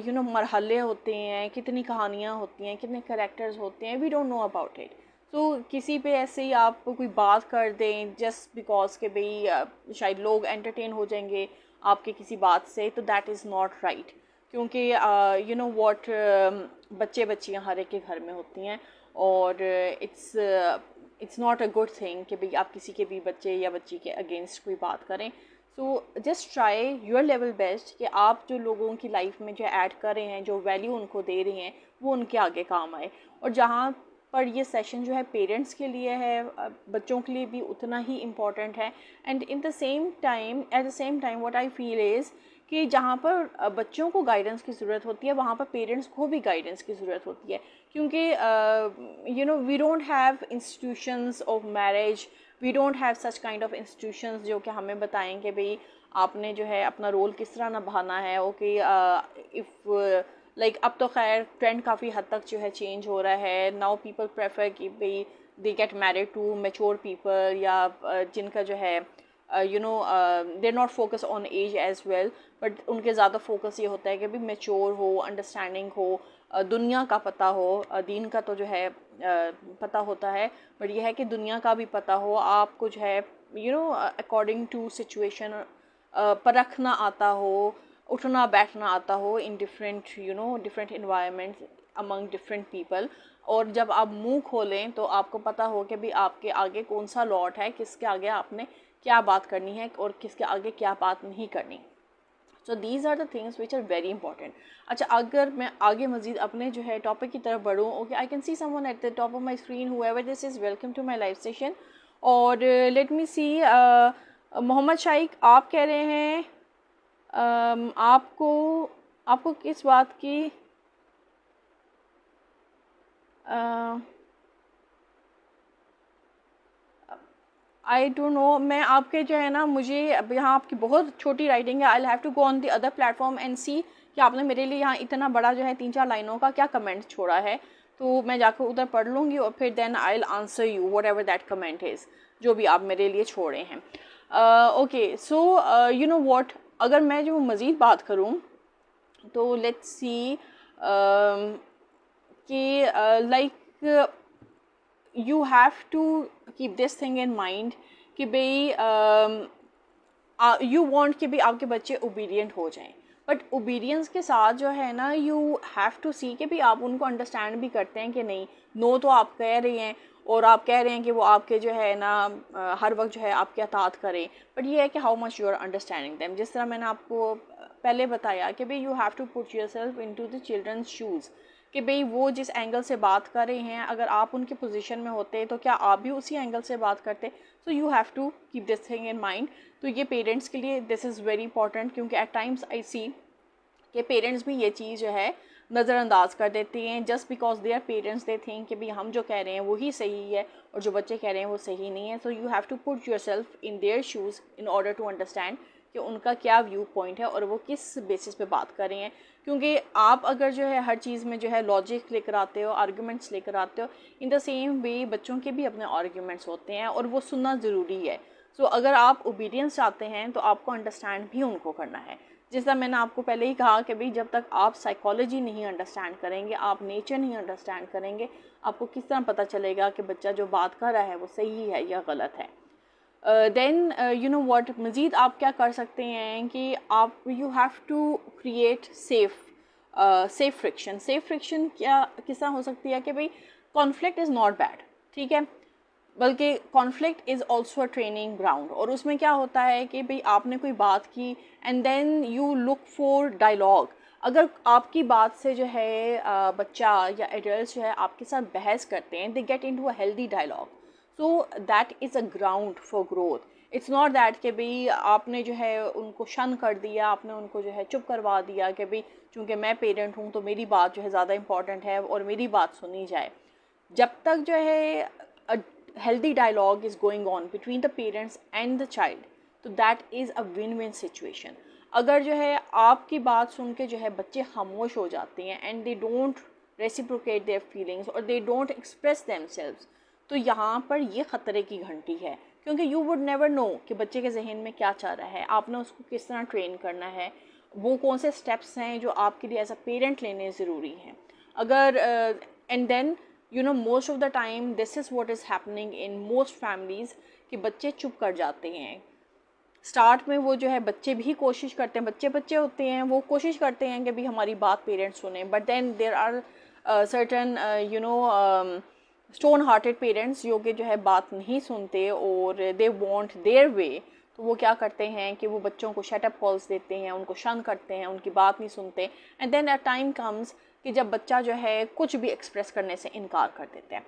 S1: मरहले होते हैं, कितनी कहानियाँ होती हैं, कितने कैरेक्टर्स होते हैं, we don't know about it. तो किसी पे ऐसे ही आप कोई बात कर दें जस्ट बिकॉज के भाई शायद लोग एंटरटेन हो जाएंगे आपके किसी बात से, तो दैट इज़ नॉट राइट। क्योंकि यू नो व्हाट, बच्चे बच्चियाँ हर एक के घर में होती हैं, और it's not a good thing कि भाई आप किसी के भी बच्चे या बच्ची के अगेंस्ट कोई बात करें। So just try your level best कि आप जो लोगों की लाइफ में जो ऐड कर रहे हैं, जो वैल्यू उनको दे रहे हैं, वो उनके आगे काम आए। और जहाँ पर ये सेशन जो है पेरेंट्स के लिए है, बच्चों के लिए भी उतना ही इम्पॉर्टेंट है। And in the same time at the same time what I feel is कि जहाँ पर बच्चों को गाइडेंस की ज़रूरत होती है वहाँ पर पेरेंट्स को भी गाइडेंस की ज़रूरत होती है, क्योंकि we don't have institutions of marriage, we don't have such kind of institutions जो कि हमें बताएंगे भाई आपने जो है अपना रोल किस तरह निभाना है। ओके, इफ़ लाइक अब तो खैर ट्रेंड काफ़ी हद तक जो है चेंज हो रहा है। नाउ पीपल प्रेफर कि भाई they get married to mature people, या जिनका जो है they not focus on age as well, but उनके ज़्यादा फोकस ये होता है कि भाई मैच्योर हो, अंडरस्टैंडिंग हो, दुनिया का पता हो, दीन का तो जो है पता होता है, बट यह है कि दुनिया का भी पता हो, आपको जो है अकॉर्डिंग टू सिचुएशन परखना आता हो, उठना बैठना आता हो in different different environments among different people. और जब आप मुंह खोलें तो आपको पता हो कि भी आपके आगे कौन सा लॉट है, किसके आगे आपने क्या बात करनी है और किसके आगे क्या बात नहीं करनी. So these are the things which are very important. अच्छा, अगर मैं आगे मजीद अपने जो है टॉपिक की तरफ बढ़ूँ, okay, I can see someone at the top of my screen, however this is, welcome to my live session. और let me see, Mohammed Shaikh आप कह रहे हैं आपको आपको किस बात की आई डोंट नो. मैं आपके जो है ना, मुझे अब यहाँ आपकी बहुत छोटी राइटिंग है. I have to go on the other platform and see कि आपने मेरे लिए यहाँ इतना बड़ा जो है 3-4 लाइनों का क्या कमेंट छोड़ा है. तो मैं जाकर उधर पढ़ लूँगी और फिर then I will answer you whatever that comment is, जो भी आप मेरे लिए छोड़े हैं. Okay, so you know what, अगर मैं जो मज़ीद बात करूँ तो लेट्स सी कि like you have to keep this thing in mind कि भाई यू वांट कि भाई आपके बच्चे ओबीडियंट हो जाएं, बट ओबीडियंस के साथ जो है ना, यू हैव टू सी कि भाई आप उनको अंडरस्टैंड भी करते हैं कि नहीं. नो तो आप कह रहे हैं और आप कह रहे हैं कि वो आपके जो है ना हर वक्त जो है आपके अतात करें, बट ये है कि how much you are understanding them. जिस तरह मैंने आपको पहले बताया कि भाई you have to put yourself into the children's shoes, कि भाई वो जिस एंगल से बात कर रहे हैं, अगर आप उनके पोजीशन में होते तो क्या आप भी उसी एंगल से बात करते. So you have to keep this thing in mind. तो ये पेरेंट्स के लिए दिस इज़ वेरी इंपॉर्टेंट, क्योंकि एट टाइम्स आई सी कि पेरेंट्स भी ये चीज़ जो है नज़रअंदाज कर देती हैं. Just because they are parents, they think कि भाई हम जो कह रहे हैं वही सही है और जो बच्चे कह रहे हैं वो सही नहीं है. So you have to put yourself in their shoes in order to understand कि उनका क्या व्यू पॉइंट है और वो किस बेसिस पे बात कर रहे हैं. क्योंकि आप अगर जो है हर चीज़ में जो है लॉजिक लेकर आते हो, आर्ग्यूमेंट्स लेकर आते हो, इन द सेम वे बच्चों के भी अपने आर्ग्यूमेंट्स होते हैं और वो सुनना ज़रूरी है. सो अगर आप ओबीडियंस चाहते हैं तो आपको अंडरस्टैंड भी उनको करना है. जिस तरह मैंने आपको पहले ही कहा कि भाई जब तक आप साइकोलॉजी नहीं अंडरस्टैंड करेंगे, आप नेचर नहीं अंडरस्टैंड करेंगे, आपको किस तरह पता चलेगा कि बच्चा जो बात कर रहा है वो सही है या गलत है. देन यू नो व्हाट, मज़ीद आप क्या कर सकते हैं कि आप you have to create safe friction. Safe friction क्या किस तरह हो सकती है कि भाई कॉन्फ्लिक्ट इज़ नॉट बैड, ठीक है, बल्कि conflict is also a training ground. और उसमें क्या होता है कि भाई आपने कोई बात की and then you look for dialogue. अगर आपकी बात से जो है बच्चा या एडल्ट जो है आपके साथ बहस करते हैं, they get into a healthy dialogue. So that is a ground for growth. It's not that कि भाई आपने जो है उनको शन कर दिया, आपने उनको जो है चुप करवा दिया कि भाई चूँकि मैं पेरेंट हूँ तो मेरी बात जो है ज़्यादा इंपॉर्टेंट है और मेरी बात सुनी जाए. जब तक जो है healthy dialogue is going on between the parents and the child, तो that is a win-win situation. अगर जो है आपकी बात सुन के जो है बच्चे खामोश हो जाते हैं and they don't reciprocate their feelings और they don't express themselves, तो यहाँ पर ये ख़तरे की घंटी है. क्योंकि you would never know कि बच्चे के जहन में क्या चाह रहा है, आपने उसको किस तरह ट्रेन करना है, वो कौन से स्टेप्स हैं जो आपके लिए एज अ पेरेंट लेने ज़रूरी हैं. अगर and then you know most of the time this is what is happening in most families कि बच्चे चुप कर जाते हैं. स्टार्ट में वो जो है बच्चे भी कोशिश करते हैं, बच्चे होते हैं, वो कोशिश करते हैं कि भी हमारी बात पेरेंट्स सुने, but then there are certain you know stone hearted parents जो कि जो है बात नहीं सुनते और दे वांट देयर वे. तो वो क्या करते हैं कि वो बच्चों को शटअप कॉल्स देते हैं, उनको शन करते हैं, उनकी बात नहीं सुनते. And then a time comes कि जब बच्चा जो है कुछ भी एक्सप्रेस करने से इनकार कर देते हैं.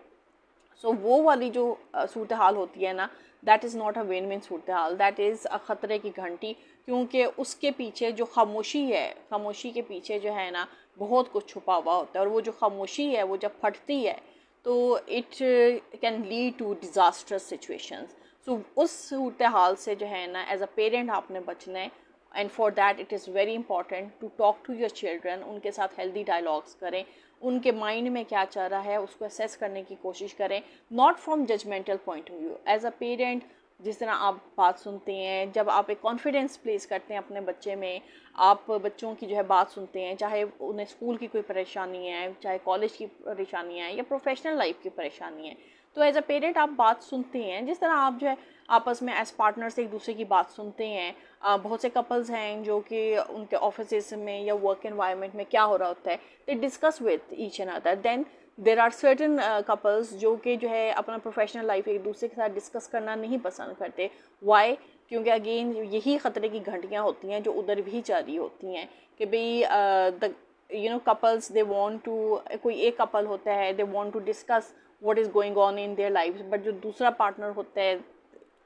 S1: सो वो वाली जो सूरत हाल होती है ना, that is not a win win Surat hall, that is अ ख़तरे की घंटी. क्योंकि उसके पीछे जो खामोशी है, खामोशी के पीछे जो है ना बहुत कुछ छुपा हुआ होता है. और वो जो खामोशी है वो जब फटती है तो it can lead to disastrous situations. So उस सूरत हाल से जो है ना एज अ पेरेंट आपने बचना है. And for that it is very important to talk to your children. उनके साथ हेल्दी डायलॉग्स करें, उनके माइंड में क्या चल रहा है उसको असेस करने की कोशिश करें, not from judgemental point of view. As a parent जिस तरह आप बात सुनते हैं, जब आप एक कॉन्फिडेंस प्लेस करते हैं अपने बच्चे में, आप बच्चों की जो है बात सुनते हैं, चाहे उन्हें स्कूल की कोई परेशानी है, चाहे कॉलेज की परेशानी है या प्रोफेशनल लाइफ की परेशानी है, तो एज अ पेरेंट आप बात सुनते हैं. जिस तरह आप जो है आपस में एज पार्टनर्स एक दूसरे की बात सुनते हैं. बहुत से कपल्स हैं जो कि उनके ऑफिस में या वर्क एनवायरनमेंट में क्या हो रहा होता है, they discuss with each and other. Then there are certain couples जो कि जो है अपना प्रोफेशनल लाइफ एक दूसरे के साथ डिस्कस करना नहीं पसंद करते. वाई? क्योंकि अगेन यही ख़तरे की घंटियाँ होती हैं जो उधर भी जारी होती हैं कि भाई the couples they want to, कोई एक कपल होता है they want to discuss what is going on in their life, but जो दूसरा पार्टनर होता है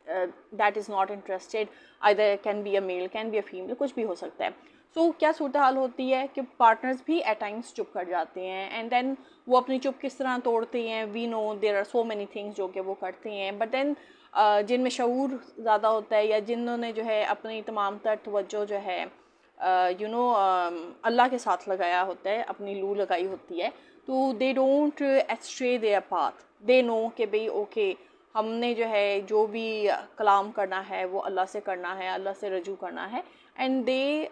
S1: that is not interested, either can be a male can be a female, कुछ भी हो सकता है. सो क्या सूरत हाल होती है कि पार्टनर्स भी एट टाइम्स चुप कर जाते हैं एंड देन वो अपनी चुप किस तरह तोड़ते हैं. We know there are so many things जो कि वो करते हैं, बट देन जिनमें शऊर ज़्यादा होता है या जिन्होंने जो है अपनी तमाम तर तवज्जो जो है अल्लाह के साथ लगाया होता है, अपनी लू लगाई होती है, तो they don't ashtray there path. They know कि भाई ओके हमने जो है जो भी कलाम करना है वो अल्लाह से करना है, अल्लाह से रजू करना है, and they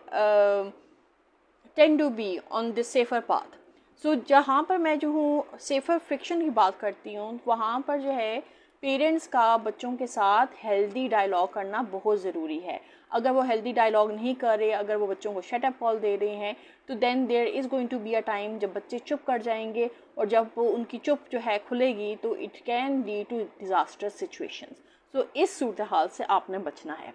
S1: tend to be on this safer path. So जहाँ पर मैं जो हूँ सेफ़र फ्रिक्शन की बात करती हूँ, वहाँ पर जो है पेरेंट्स का बच्चों के साथ हेल्दी डायलॉग करना बहुत ज़रूरी है. अगर वो हेल्दी डायलॉग नहीं कर रहे, अगर वो बच्चों को शट अप कॉल दे रहे हैं, तो then there is going to be a time जब बच्चे चुप कर जाएंगे, और जब वो उनकी चुप जो है खुलेगी तो it can lead to disaster situations. So इस सूरत हाल से आपने बचना है.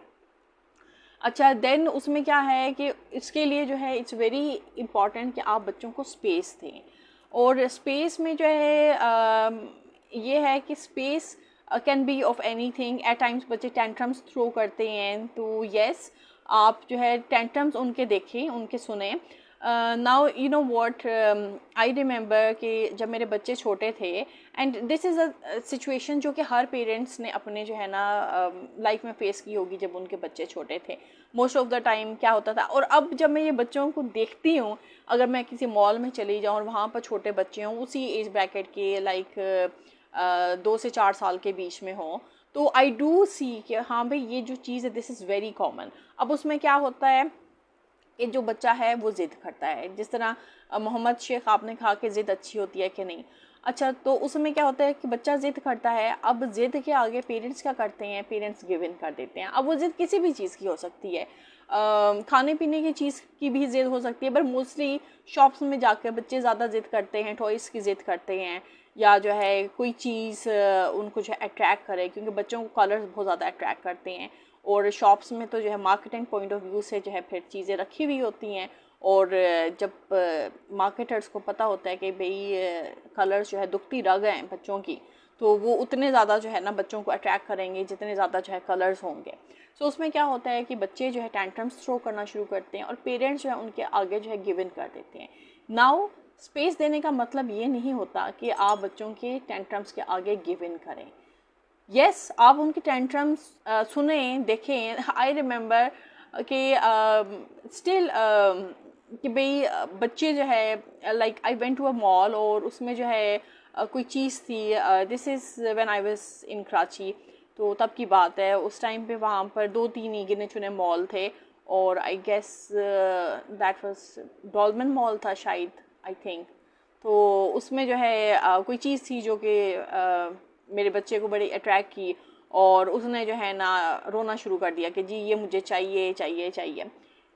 S1: अच्छा, देन उसमें क्या है कि इसके लिए जो है इट्स वेरी इम्पॉर्टेंट कि आप बच्चों को स्पेस दें. और स्पेस में जो है ये है कि space can be of anything. At times बच्चे टेंट्रम्स थ्रो करते हैं, तो येस आप जो है टेंट्रम्स उनके देखें, उनके सुने. Now you know what I remember कि जब मेरे बच्चे छोटे थे, and this is a situation जो कि हर पेरेंट्स ने अपने जो है ना लाइफ में फ़ेस की होगी जब उनके बच्चे छोटे थे. मोस्ट ऑफ द टाइम क्या होता था, और अब जब मैं ये बच्चों को देखती हूँ, अगर मैं किसी मॉल में चली जाऊँ और वहाँ पर छोटे बच्चे हों उसी एज ब्रैकेट के, लाइक 2 से 4 साल के बीच में हों, तो आई डू सी कि हाँ भाई ये जो चीज़ है दिस इज़ वेरी कॉमन. अब उसमें क्या होता है कि जो बच्चा है वो ज़िद करता है. जिस तरह मोहम्मद शेख आपने कहा कि ज़िद अच्छी होती है कि नहीं. अच्छा, तो उसमें क्या होता है कि बच्चा ज़िद करता है. अब ज़िद के आगे पेरेंट्स क्या करते हैं, पेरेंट्स गिव इन कर देते हैं. अब वो ज़िद किसी भी चीज़ की हो सकती है, खाने पीने की चीज़ की भी ज़िद हो सकती है, पर मोस्टली शॉप्स में जाकर बच्चे ज़्यादा ज़िद करते हैं, टॉयज़ की ज़िद करते हैं, या जो है कोई चीज़ उनको जो है अट्रैक्ट करे, क्योंकि बच्चों को कलर्स बहुत ज़्यादा अट्रैक्ट करते हैं. और शॉप्स में तो जो है मार्केटिंग पॉइंट ऑफ व्यू से जो है फिर चीज़ें रखी हुई होती हैं, और जब मार्केटर्स को पता होता है कि भाई कलर्स जो है दुखती रग हैं बच्चों की, तो वो उतने ज़्यादा जो है ना बच्चों को अट्रैक्ट करेंगे जितने ज़्यादा जो है कलर्स होंगे. सो उसमें क्या होता है कि बच्चे जो है टेंट्रम्स थ्रो करना शुरू करते हैं और पेरेंट्स जो है उनके आगे जो है गिव इन कर देते हैं. नाउ स्पेस देने का मतलब ये नहीं होता कि आप बच्चों के टेंट्रम्स के आगे गिव इन करें. यस, आप उनके टेंट्रम्स सुने, देखें. आई रिमेंबर कि स्टिल कि भाई बच्चे जो है, like I went to a mall, और उसमें जो है कोई चीज़ थी. This is when I was in Karachi, तो तब की बात है. उस टाइम पे वहाँ पर 2-3 ही गिने चुने मॉल थे, और I guess that was Dolmen mall था शायद, आई थिंक. तो उसमें जो है कोई चीज़ थी जो कि मेरे बच्चे को बड़ी अट्रैक्ट की, और उसने जो है ना रोना शुरू कर दिया कि जी ये मुझे चाहिए चाहिए चाहिए.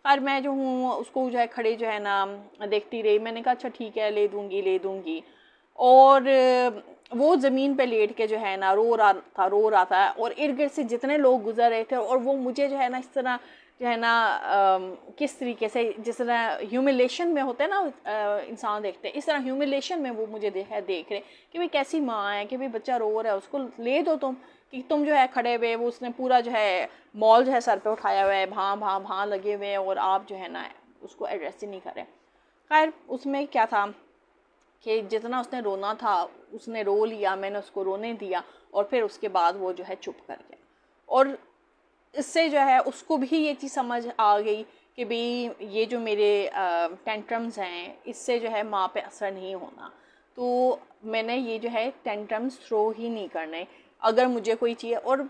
S1: और मैं जो हूँ उसको जो है खड़े जो है ना देखती रही. मैंने कहा अच्छा ठीक है, ले दूँगी ले दूँगी. और वो ज़मीन पे लेट के जो है ना रो रहा था, और इर्द गिर्द से जितने लोग गुजर रहे थे, और वो मुझे जो है ना इस तरह जो है ना किस तरीके से, जिस तरह ह्यूमिलेशन में होते हैं ना इंसान देखते हैं, इस तरह ह्यूमिलेशन में वो मुझे देख रहे कि भाई कैसी माँ है कि भाई बच्चा रो रहा है, उसको ले दो तुम, कि तुम जो है खड़े हुए, वो उसने पूरा जो है मॉल जो है सर पे उठाया हुआ है, भां लगे हुए हैं, और आप जो है ना उसको एड्रेस ही नहीं कर रहे. खैर उसमें क्या था कि जितना उसने रोना था उसने रो लिया, मैंने उसको रोने दिया, और फिर उसके बाद वो जो है चुप कर गया. और इससे जो है उसको भी ये चीज़ समझ आ गई कि भाई ये जो मेरे टेंट्रम्स हैं इससे जो है माँ पे असर नहीं होना. तो मैंने ये जो है टेंट्रम्स थ्रो ही नहीं करने अगर मुझे कोई चाहिए. और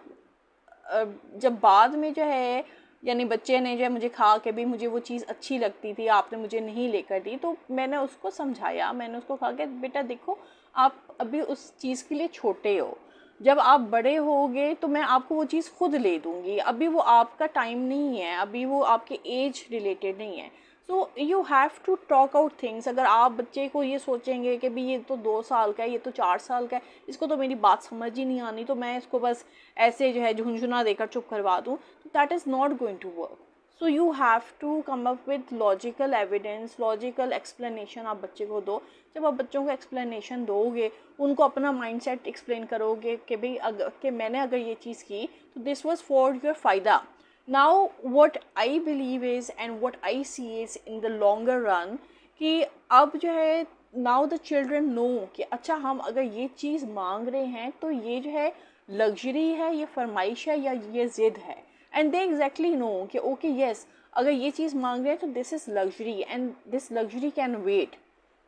S1: जब बाद में जो है यानी बच्चे ने जो है मुझे कहा कि भाई मुझे वो चीज़ अच्छी लगती थी, आपने मुझे नहीं लेकर दी, तो मैंने उसको समझाया. मैंने उसको कहा कि बेटा देखो आप अभी उस चीज़ के लिए छोटे हो, जब आप बड़े होगे तो मैं आपको वो चीज़ खुद ले दूँगी. अभी वो आपका टाइम नहीं है, अभी वो आपके एज रिलेटेड नहीं है. So you have to talk out things. अगर आप बच्चे को ये सोचेंगे कि भाई ये तो 2 साल का है, ये तो 4 साल का है, इसको तो मेरी बात समझ ही नहीं आनी, तो मैं इसको बस ऐसे जो है झुंझुना देकर चुप करवा दूँ, तो that is not going to work. So you have to come up with logical evidence, logical explanation आप बच्चे को दो. जब आप बच्चों को एक्सप्लेनेशन दोगे, उनको अपना माइंडसेट एक्सप्लेन करोगे कि भाई अगर कि मैंने अगर ये चीज़ की तो दिस वाज फॉर योर फ़ायदा. Now what I believe is and what I see is in the longer run कि अब जो है नाउ द चिल्ड्रन नो कि अच्छा हम अगर ये चीज़ मांग रहे हैं तो ये जो है लग्जरी है, ये फरमाइश है या ये ज़िद है. एंड दे एग्जैक्टली नो कि ओके येस, अगर ये चीज़ मांग रहे हैं तो this is luxury and this luxury can wait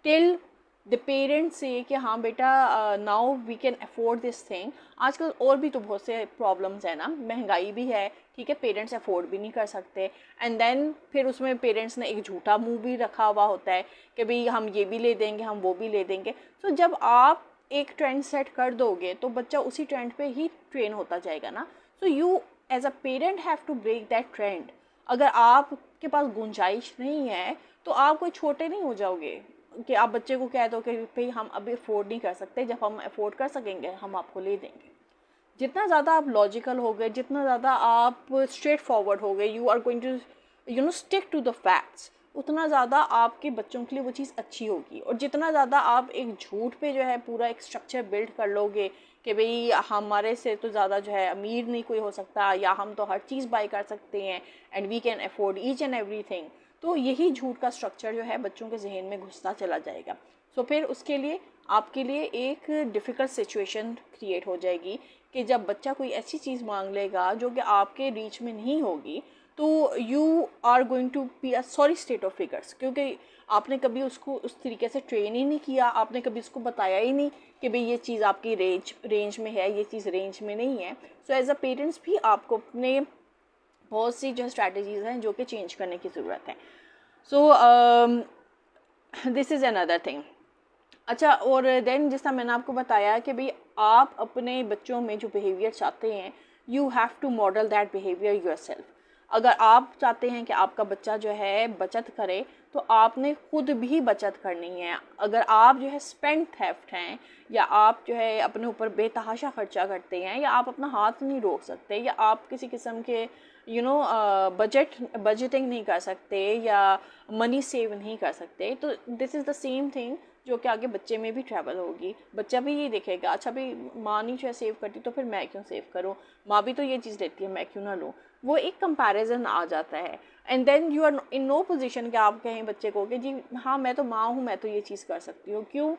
S1: till the parents से कि हाँ बेटा now we can afford this thing. आजकल और भी तो बहुत से प्रॉब्लम्स है ना, महंगाई भी है, ठीक है, पेरेंट्स अफोर्ड भी नहीं कर सकते. एंड देन फिर उसमें पेरेंट्स ने एक झूठा मुंह भी रखा हुआ होता है कि भाई हम ये भी ले देंगे, हम वो भी ले देंगे. तो जब आप एक ट्रेंड सेट कर दोगे तो बच्चा उसी ट्रेंड पे ही ट्रेन होता जाएगा ना. So you as a parent have to break that trend. अगर आपके पास गुंजाइश नहीं है तो आप कोई छोटे नहीं हो जाओगे कि आप बच्चे को कह दो कि भाई हम अभी अफोर्ड नहीं कर सकते, जब हम अफोर्ड कर सकेंगे हम आपको ले देंगे. जितना ज़्यादा आप लॉजिकल हो गए, जितना ज़्यादा आप स्ट्रेट फॉरवर्ड हो गए, you are going to stick to the facts, उतना ज़्यादा आपके बच्चों के लिए वो चीज़ अच्छी होगी. और जितना ज़्यादा आप एक झूठ पे जो है पूरा एक स्ट्रक्चर बिल्ड कर लोगे कि भाई हमारे से तो ज़्यादा जो है अमीर नहीं कोई हो सकता, या हम तो हर चीज़ बाय कर सकते हैं and we can afford each and everything, तो यही झूठ का स्ट्रक्चर जो है बच्चों के जहन में घुसता चला जाएगा. सो फिर उसके लिए आपके लिए एक डिफ़िकल्ट सिचुएशन क्रिएट हो जाएगी कि जब बच्चा कोई ऐसी चीज़ मांग लेगा जो कि आपके रीच में नहीं होगी, तो you are going to be a sorry state of figures, क्योंकि आपने कभी उसको उस तरीके से ट्रेन ही नहीं किया, आपने कभी उसको बताया ही नहीं कि भाई ये चीज़ आपकी रेंज में है, ये चीज़ रेंज में नहीं है. सो एज अ पेरेंट्स भी आपको अपने बहुत सी जो स्ट्रैटेजीज़ हैं जो कि चेंज करने की ज़रूरत है. सो दिस इज़ अनदर थिंग. अच्छा, और देन जिस तरह मैंने आपको बताया कि भाई आप अपने बच्चों में जो बिहेवियर चाहते हैं, you have to model that behaviour yourself. अगर आप चाहते हैं कि आपका बच्चा जो है बचत करे, तो आपने खुद भी बचत करनी है. अगर आप जो है स्पेंड थेफ्ट हैं, या आप जो है अपने ऊपर बेतहाशा खर्चा करते हैं, या आप अपना हाथ नहीं रोक सकते, या आप किसी किस्म के बजटिंग नहीं कर सकते, या मनी सेव नहीं कर सकते, तो this is the same thing जो कि आगे बच्चे में भी ट्रैवल होगी. बच्चा भी ये देखेगा, अच्छा भाई माँ नहीं जो है सेव करती तो फिर मैं क्यों सेव करूँ, माँ भी तो ये चीज़ लेती है, मैं क्यों ना लूँ. वो एक कंपैरिजन आ जाता है. And then you are in no position कि आप कहें बच्चे को कि जी हाँ मैं तो माँ हूँ, मैं तो ये चीज़ कर सकती हूँ. क्यों?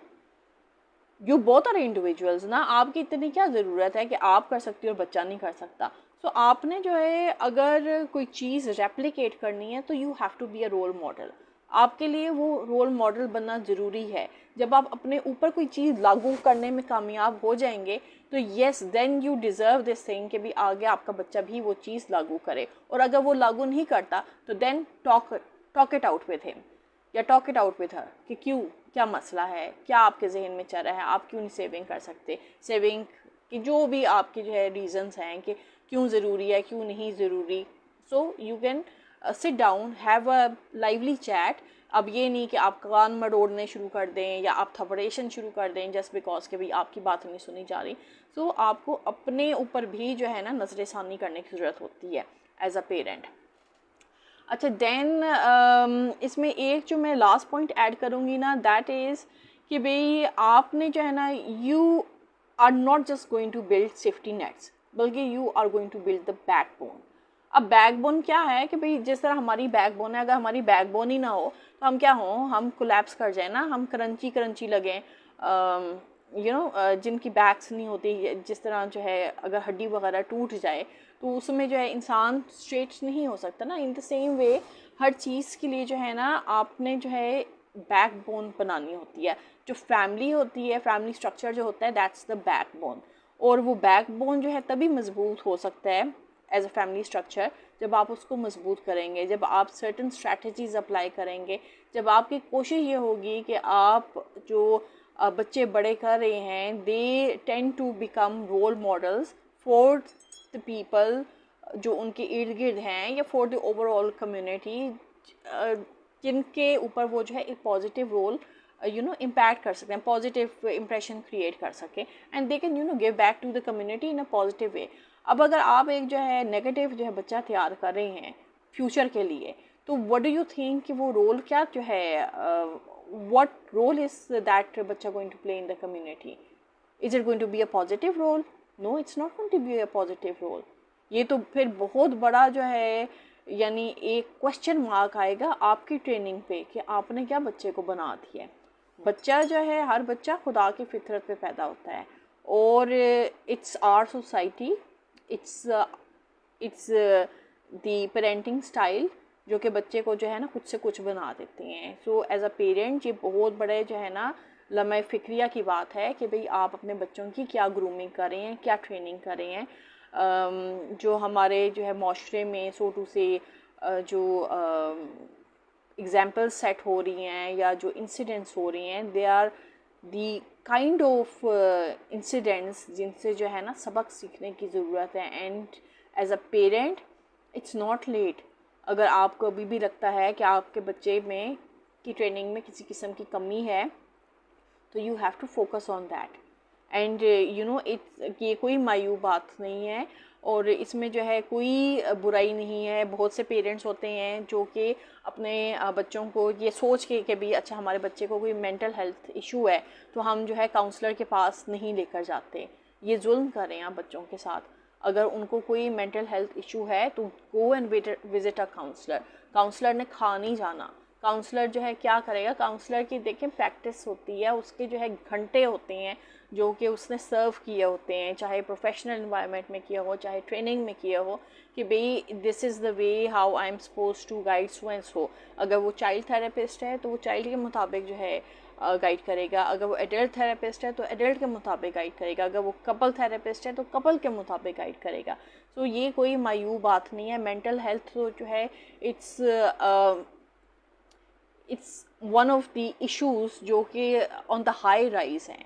S1: यू बोथ आर इंडिविजुअल्स ना, आपकी इतनी क्या ज़रूरत है कि आप कर सकती हो और बच्चा नहीं कर सकता. सो आपने जो है अगर कोई चीज़ रेप्लिकेट करनी है तो you have to be a role model. आपके लिए वो रोल मॉडल बनना ज़रूरी है. जब आप अपने ऊपर कोई चीज़ लागू करने में कामयाब हो जाएंगे तो yes then you deserve this thing कि भी आगे आपका बच्चा भी वो चीज़ लागू करे. और अगर वो लागू नहीं करता तो then talk it out with him या talk it out with her कि क्यों, क्या मसला है, क्या आपके जहन में चल रहा है, आप क्यों नहीं सेविंग कर सकते. सेविंग की जो भी आपके जो है रीज़न्स हैं कि क्यों ज़रूरी है, क्यों नहीं ज़रूरी. So you can sit down, have a lively chat. अब ये नहीं कि आप कान मरोड़ने शुरू कर दें या आप थपड़ेशन शुरू कर दें जस्ट बिकॉज कि भाई आपकी बात नहीं सुनी जा रही. सो आपको अपने ऊपर भी जो है ना नज़रसानी करने की ज़रूरत होती है एज अ पेरेंट. अच्छा, देन इसमें एक जो मैं लास्ट पॉइंट ऐड करूँगी ना, दैट इज़ कि भाई आपने जो है ना you are not just going to build safety nets, बल्कि you are going to build the backbone. अब बैकबोन क्या है कि भाई जिस तरह हमारी बैकबोन है, अगर हमारी बैकबोन ही ना हो तो हम क्या हों, हम कोलैप्स कर जाए ना, हम क्रंची लगें. जिनकी बैक्स नहीं होती, जिस तरह जो है अगर हड्डी वगैरह टूट जाए तो उसमें जो है इंसान स्ट्रेट नहीं हो सकता ना. इन द सेम वे हर चीज़ के लिए जो है ना आपने जो है बैकबोन बनानी होती है. जो फैमिली होती है, फैमिली स्ट्रक्चर जो होता है, दैट्स द बैकबोन. और वो बैकबोन जो है तभी मजबूत हो सकता है एज अ फैमिली स्ट्रक्चर जब आप उसको मजबूत करेंगे, जब आप सर्टन स्ट्रैटेजीज अप्लाई करेंगे, जब आपकी कोशिश ये होगी कि आप जो बच्चे बड़े कर रहे हैं they tend to become role models for the people जो उनके इर्द गिर्द हैं, या फॉर द ओवरऑल कम्युनिटी. जिनके ऊपर वो जो है एक पॉजिटिव रोल इम्पैक्ट कर सकते हैं, पॉजिटिव इंप्रेशन क्रिएट कर सकें, and they can give back to the community in a positive way. अब अगर आप एक जो है नेगेटिव जो है बच्चा तैयार कर रहे हैं फ्यूचर के लिए, तो व्हाट डू यू थिंक कि वो रोल क्या जो है, व्हाट रोल इज दैट बच्चा going to play in the community? Is it going to be a positive role? No, it's not going to be a positive role. ये तो फिर बहुत बड़ा जो है यानी एक क्वेश्चन मार्क आएगा आपकी ट्रेनिंग पे कि आपने क्या बच्चे को बना दिया है। बच्चा जो है, हर बच्चा खुदा की फितरत पे पैदा होता है, और it's our society, it's the parenting style जो कि बच्चे को जो है ना कुछ से कुछ बना देते हैं। सो एज अ पेरेंट ये बहुत बड़े जो है ना लम्हे फ़िक्रिया की बात है कि भाई आप अपने बच्चों की क्या ग्रूमिंग कर रहे हैं, क्या ट्रेनिंग कर रहे हैं। जो हमारे जो है माशरे में सो टू से जो एग्जाम्पल्स सेट हो रही हैं या जो इंसिडेंट्स हो रही हैं, they are the kind of incidents जिनसे जो है ना सबक सीखने की ज़रूरत है। And as a parent it's not late. अगर आपको अभी भी लगता है कि आपके बच्चे में की ट्रेनिंग में किसी किस्म की कमी है, तो you have to focus on that. And it's ये कोई मायूब बात नहीं है, और इसमें जो है कोई बुराई नहीं है। बहुत से पेरेंट्स होते हैं जो कि अपने बच्चों को ये सोच के कि भी अच्छा हमारे बच्चे को कोई मेंटल हेल्थ इशू है तो हम जो है काउंसलर के पास नहीं लेकर जाते। ये जुल्म कर रहे हैं आप बच्चों के साथ। अगर उनको कोई मेंटल हेल्थ इशू है तो go and visit a counsellor. Counsellor ने खा नहीं जाना। काउंसलर जो है क्या करेगा, काउंसलर की देखें प्रैक्टिस होती है, उसके जो है घंटे होते हैं जो कि उसने सर्व किए होते हैं, चाहे प्रोफेशनल इन्वायरमेंट में किया हो चाहे ट्रेनिंग में किया हो, कि भाई this is the way how I am suppose to guide so and so. अगर वो चाइल्ड थेरेपिस्ट है तो वो चाइल्ड के मुताबिक जो है गाइड करेगा। अगर वो एडल्ट थेरेपिस्ट है तो एडल्ट के मुताबिक गाइड करेगा। अगर वो कपल थेरेपिस्ट है तो कपल के मुताबिक गाइड करेगा। सो ये कोई मायूब बात नहीं है। मेंटल हेल्थ तो जो है it's one of the issues जो कि ऑन द हाई राइज हैं।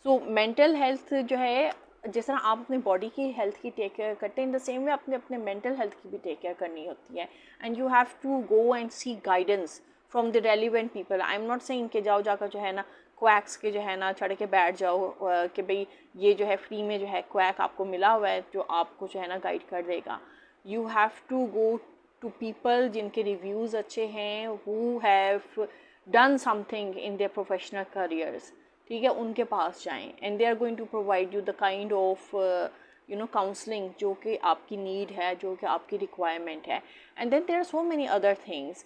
S1: सो मेंटल हेल्थ जो है, जिस तरह आप अपनी बॉडी की हेल्थ की टेक केयर करते हैं, इन द सेम वे अपने मेंटल हेल्थ की भी टेक केयर करनी होती है। And you have to go and see guidance from the relevant people. I am not saying कि जाओ जाकर जो है ना क्वैक्स के जो है ना चढ़ के बैठ जाओ कि भाई ये जो है फ्री में जो है क्वैक आपको मिला हुआ है जो आपको जो है ना गाइड कर देगा। You have to go to people जिनके रिव्यूज़ अच्छे हैं, who have done something in their professional careers. ठीक है, उनके पास जाएं and they are going to provide you the kind of counselling जो कि आपकी नीड है, जो कि आपकी रिक्वायरमेंट है। And then there are so many other things.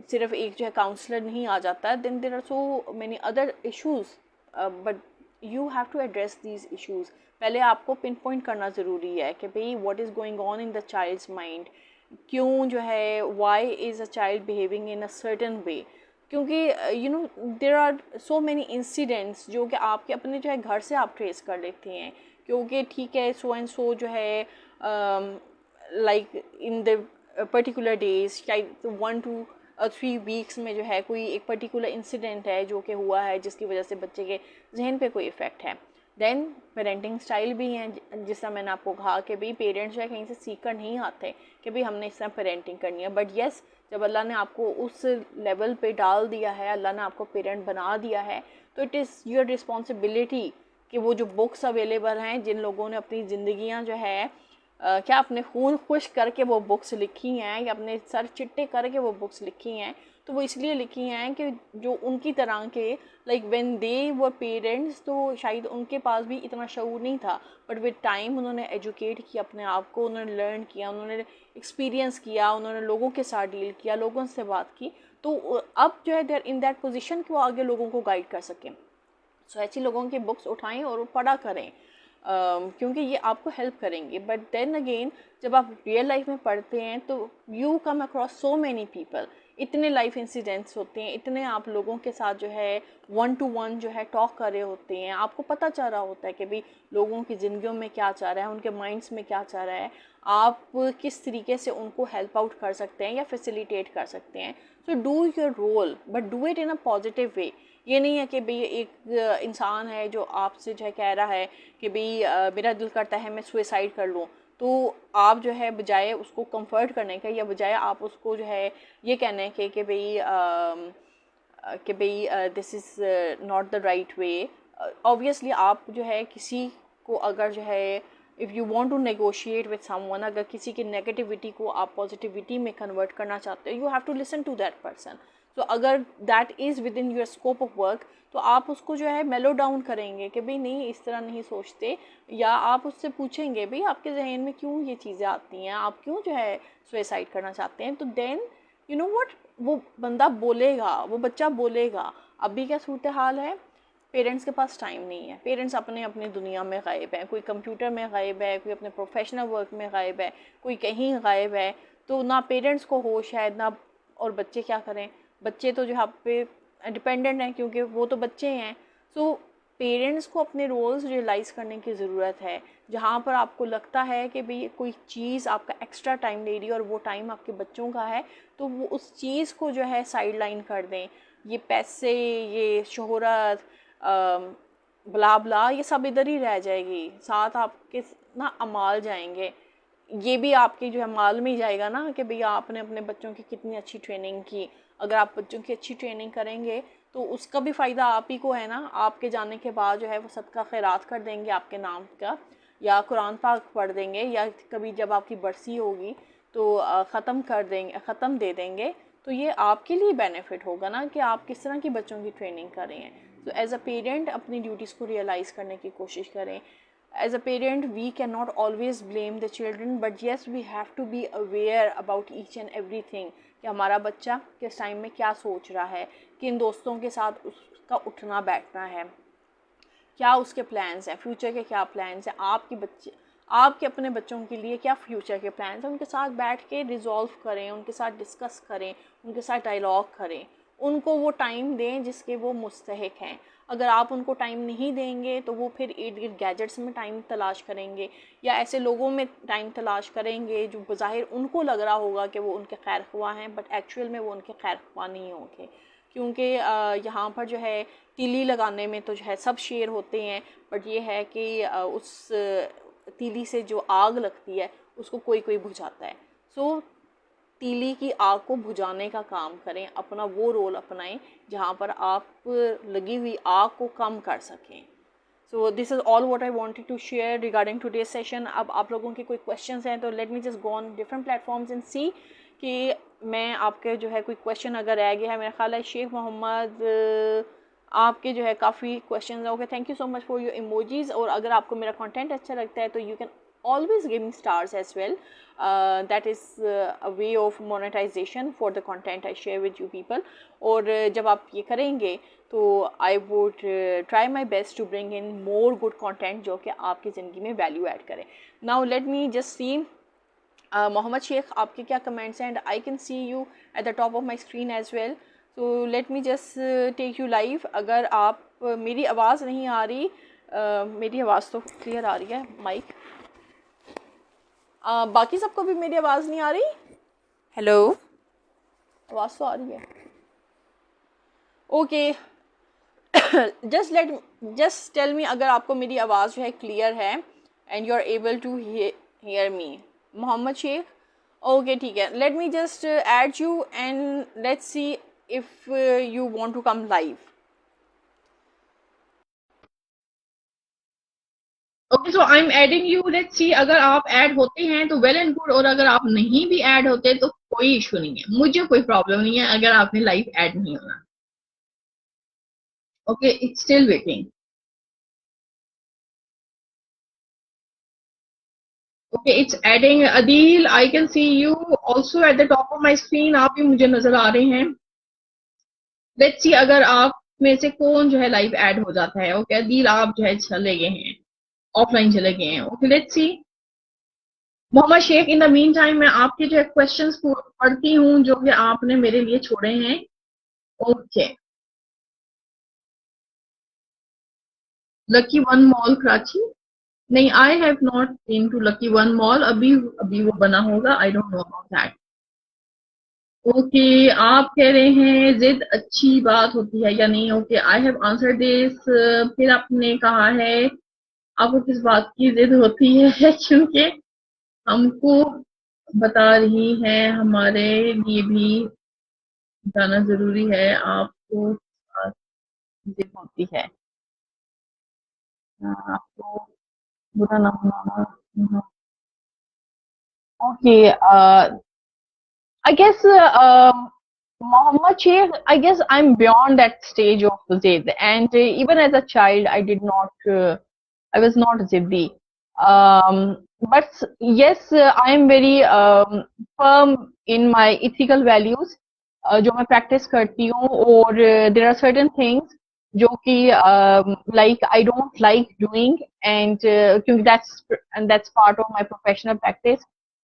S1: सिर्फ एक जो है काउंसलर नहीं आ जाता, then there are so many other issues, but you have to address these issues. पहले आपको पिन पॉइंट करना ज़रूरी है कि भाई what is going on in the child's mind. क्यों जो है why is a child behaving in a certain way, क्योंकि there are so many incidents जो कि आपके अपने जो है घर से आप ट्रेस कर लेते हैं। क्योंकि ठीक है सो एंड सो जो है like in the particular days, शायद 1 to 3 वीक्स में जो है कोई एक पर्टिकुलर इंसिडेंट है जो कि हुआ है जिसकी वजह से बच्चे के जहन पे कोई इफ़ेक्ट है। देन पेरेंटिंग स्टाइल भी हैं, जिस तरह मैंने आपको कहा कि भाई पेरेंट्स जो है कहीं से सीख कर नहीं आते कि भाई हमने इस तरह पेरेंटिंग करनी है। बट येस, जब अल्लाह ने आपको उस लेवल पे डाल दिया है, अल्लाह ने आपको पेरेंट बना दिया है, तो इट इज़ योर रिस्पॉन्सिबिलिटी कि वो जो बुक्स अवेलेबल हैं, जिन लोगों ने अपनी ज़िंदगियाँ जो है क्या अपने खून खुश करके वो बुक्स लिखी हैं या अपने सर चिट्टे करके वो बुक्स लिखी हैं, तो वो इसलिए लिखी हैं कि जो उनकी तरह के like when they were parents, तो शायद उनके पास भी इतना शऊर नहीं था, बट विद टाइम उन्होंने एजुकेट किया अपने आप को, उन्होंने लर्न किया, उन्होंने एक्सपीरियंस किया, उन्होंने लोगों के साथ डील किया, लोगों से बात की, तो अब जो है they are in that position कि वो आगे लोगों को गाइड कर सकें। सो ऐसी लोगों की बुक्स उठाएं और पढ़ा करें, क्योंकि ये आपको हेल्प करेंगे। बट देन अगेन जब आप रियल लाइफ में पढ़ते हैं तो you come across so many people, इतने लाइफ इंसिडेंट्स होते हैं, इतने आप लोगों के साथ जो है 1 to 1 जो है टॉक कर रहे होते हैं, आपको पता चल रहा होता है कि भाई लोगों की ज़िंदगियों में क्या चल रहा है, उनके माइंड्स में क्या चल रहा है, आप किस तरीके से उनको हेल्प आउट कर सकते हैं या फैसिलिटेट कर सकते हैं। So do your role, but do it in a positive way. ये नहीं है कि भाई एक इंसान है जो आपसे जो है कह रहा है कि भाई मेरा दिल करता है मैं सुसाइड कर लूँ, तो आप जो है बजाय उसको कंफर्ट करने के या बजाय आप उसको जो है ये कहने के कि भाई this is not the right way, obviously आप जो है किसी को अगर जो है if you want to negotiate with someone, अगर किसी की नेगेटिविटी को आप पॉजिटिविटी में कन्वर्ट करना चाहते हो, you have to listen to that person. तो अगर that is within your scope of work, तो आप उसको जो है मेलो डाउन करेंगे कि भाई नहीं इस तरह नहीं सोचते, या आप उससे पूछेंगे भाई आपके जहन में क्यों ये चीज़ें आती हैं, आप क्यों जो है सुसाइड करना चाहते हैं। तो देन यू नो व्हाट, वो बंदा बोलेगा, वो बच्चा बोलेगा। अभी क्या सूरत हाल है, पेरेंट्स के पास टाइम नहीं है, पेरेंट्स अपने अपनी दुनिया में गायब है, कोई कंप्यूटर में गायब है, कोई अपने प्रोफेशनल वर्क में गायब है, कोई कहीं गायब है। तो ना पेरेंट्स को होश है ना, और बच्चे क्या करें, बच्चे तो जो यहाँ पे डिपेंडेंट हैं क्योंकि वो तो बच्चे हैं। सो पेरेंट्स को अपने रोल्स रियलाइज़ करने की ज़रूरत है। जहाँ पर आपको लगता है कि भाई कोई चीज़ आपका एक्स्ट्रा टाइम ले रही है और वो टाइम आपके बच्चों का है, तो वो उस चीज़ को जो है साइड लाइन कर दें। ये पैसे, ये शोहरत, ब्ला ब्ला, ये सब इधर ही रह जाएगी, साथ आपके ना अमाल जाएंगे, ये भी आपके जो है माल में ही जाएगा ना कि भैया आपने अपने बच्चों की कितनी अच्छी ट्रेनिंग की। अगर आप बच्चों की अच्छी ट्रेनिंग करेंगे तो उसका भी फ़ायदा आप ही को है ना। आपके जाने के बाद जो है वो सदका खैरात कर देंगे आपके नाम का, या कुरान पाक पढ़ देंगे, या कभी जब आपकी बरसी होगी तो ख़त्म कर देंगे, ख़त्म दे देंगे। तो ये आपके लिए बेनिफिट होगा ना कि आप किस तरह की बच्चों की ट्रेनिंग कर रहे हैं। तो एज अ पेरेंट अपनी ड्यूटीज़ को रियलाइज़ करने की कोशिश करें। As a parent, we cannot always blame the children, but yes, we have to be aware about each and everything कि हमारा बच्चा किस टाइम में क्या सोच रहा है, किन दोस्तों के साथ उसका उठना बैठना है, क्या उसके प्लान्स हैं, फ्यूचर के क्या प्लान्स हैं, आपके अपने बच्चों के लिए क्या फ्यूचर के प्लान्स हैं। उनके साथ बैठ के रिजॉल्व करें, उनके साथ डिस्कस करें, उनके साथ डायलॉग करें, उनको वो टाइम दें जिसके वो मुस्तहिक हैं। अगर आप उनको टाइम नहीं देंगे तो वो फिर इर्द गिर्द गैजेट्स में टाइम तलाश करेंगे, या ऐसे लोगों में टाइम तलाश करेंगे जो बज़ाहिर उनको लग रहा होगा कि वो उनके खैर ख्वाह हैं, बट एक्चुअल में वो उनके खैर ख्वाह नहीं होंगे। क्योंकि यहाँ पर जो है तीली लगाने में तो जो है सब शेर होते हैं, बट ये है कि उस तीली से जो आग लगती है उसको कोई कोई बुझाता है। सो तीली की आग को बुझाने का काम करें, अपना वो रोल अपनाएं जहाँ पर आप लगी हुई आग को कम कर सकें। So this is all what I wanted to share regarding today's session. अब आप लोगों के कोई क्वेश्चंस हैं तो let me just go on different platforms and see कि मैं आपके जो है कोई क्वेश्चन अगर रह गया है। मेरा ख्याल है शेख मोहम्मद आपके जो है काफ़ी क्वेश्चन है। Okay, thank you so much for your emojis. और अगर आपको मेरा कंटेंट अच्छा लगता है तो you can always give me stars as well. That is a way of monetization for the content I share with you people. और जब आप ये करेंगे तो I would try my best to bring in more good content जो कि आपकी ज़िंदगी में वैल्यू ऐड करे। Now let me just see Mohammed Sheikh आपके क्या कमेंट्स हैं, and I can see you at the top of my screen as well. So let me just take you live. अगर आप मेरी आवाज़ नहीं आ रही, मेरी आवाज़ तो क्लियर आ रही है माइक, बाकी सबको भी मेरी आवाज़ नहीं आ रही? हेलो, आवाज़ तो आ रही है? ओके, जस्ट टेल मी अगर आपको मेरी आवाज़ जो है क्लियर है and you are able to hear me. Mohammed Sheikh, okay ठीक है। Let me just add you and let's see if you want to come live.
S2: Okay, so I am adding you, let's see अगर आप ऐड होते हैं तो वेल एंड गुड, और अगर आप नहीं भी ऐड होते तो कोई इशू नहीं है, मुझे कोई प्रॉब्लम नहीं है अगर आपने लाइव ऐड नहीं होना। Okay, it's still waiting. Okay, it's adding. Adeel, I can see you also eight the top of my screen, आप भी मुझे नजर आ रहे हैं। लेट्स सी अगर आप में से कौन जो है लाइव ऐड हो जाता है। ओके अदील, आप जो है चले गए हैं, ऑफलाइन चले गए हैं। Okay let's see Mohammed Sheikh, in the meantime मैं आपके जो है क्वेश्चंस पढ़ती हूँ जो कि आपने मेरे लिए छोड़े हैं। Okay, Lucky One Mall Karachi, नहीं, I have not been to Lucky One Mall, अभी अभी वो बना होगा, I don't know about that. Okay, आप कह रहे हैं जिद अच्छी बात होती है या नहीं। Okay, I have answer this. फिर आपने कहा है आपको किस बात की जिद होती है क्योंकि हमको बता रही हैं हमारे लिए भी जाना जरूरी है, आपको साथ
S1: जिद होती है।
S2: आपको बुरा ना मनाना।
S1: Okay, I guess Muhammad Sheikh, I guess I'm beyond that stage of Zid, and even as a child, I did not, I was not Ziddi. But yes, I am very firm in my ethical values, जो मैं practice करती हूँ, और there are certain things जो कि like I don't like doing, and क्योंकि that's part of my professional practice.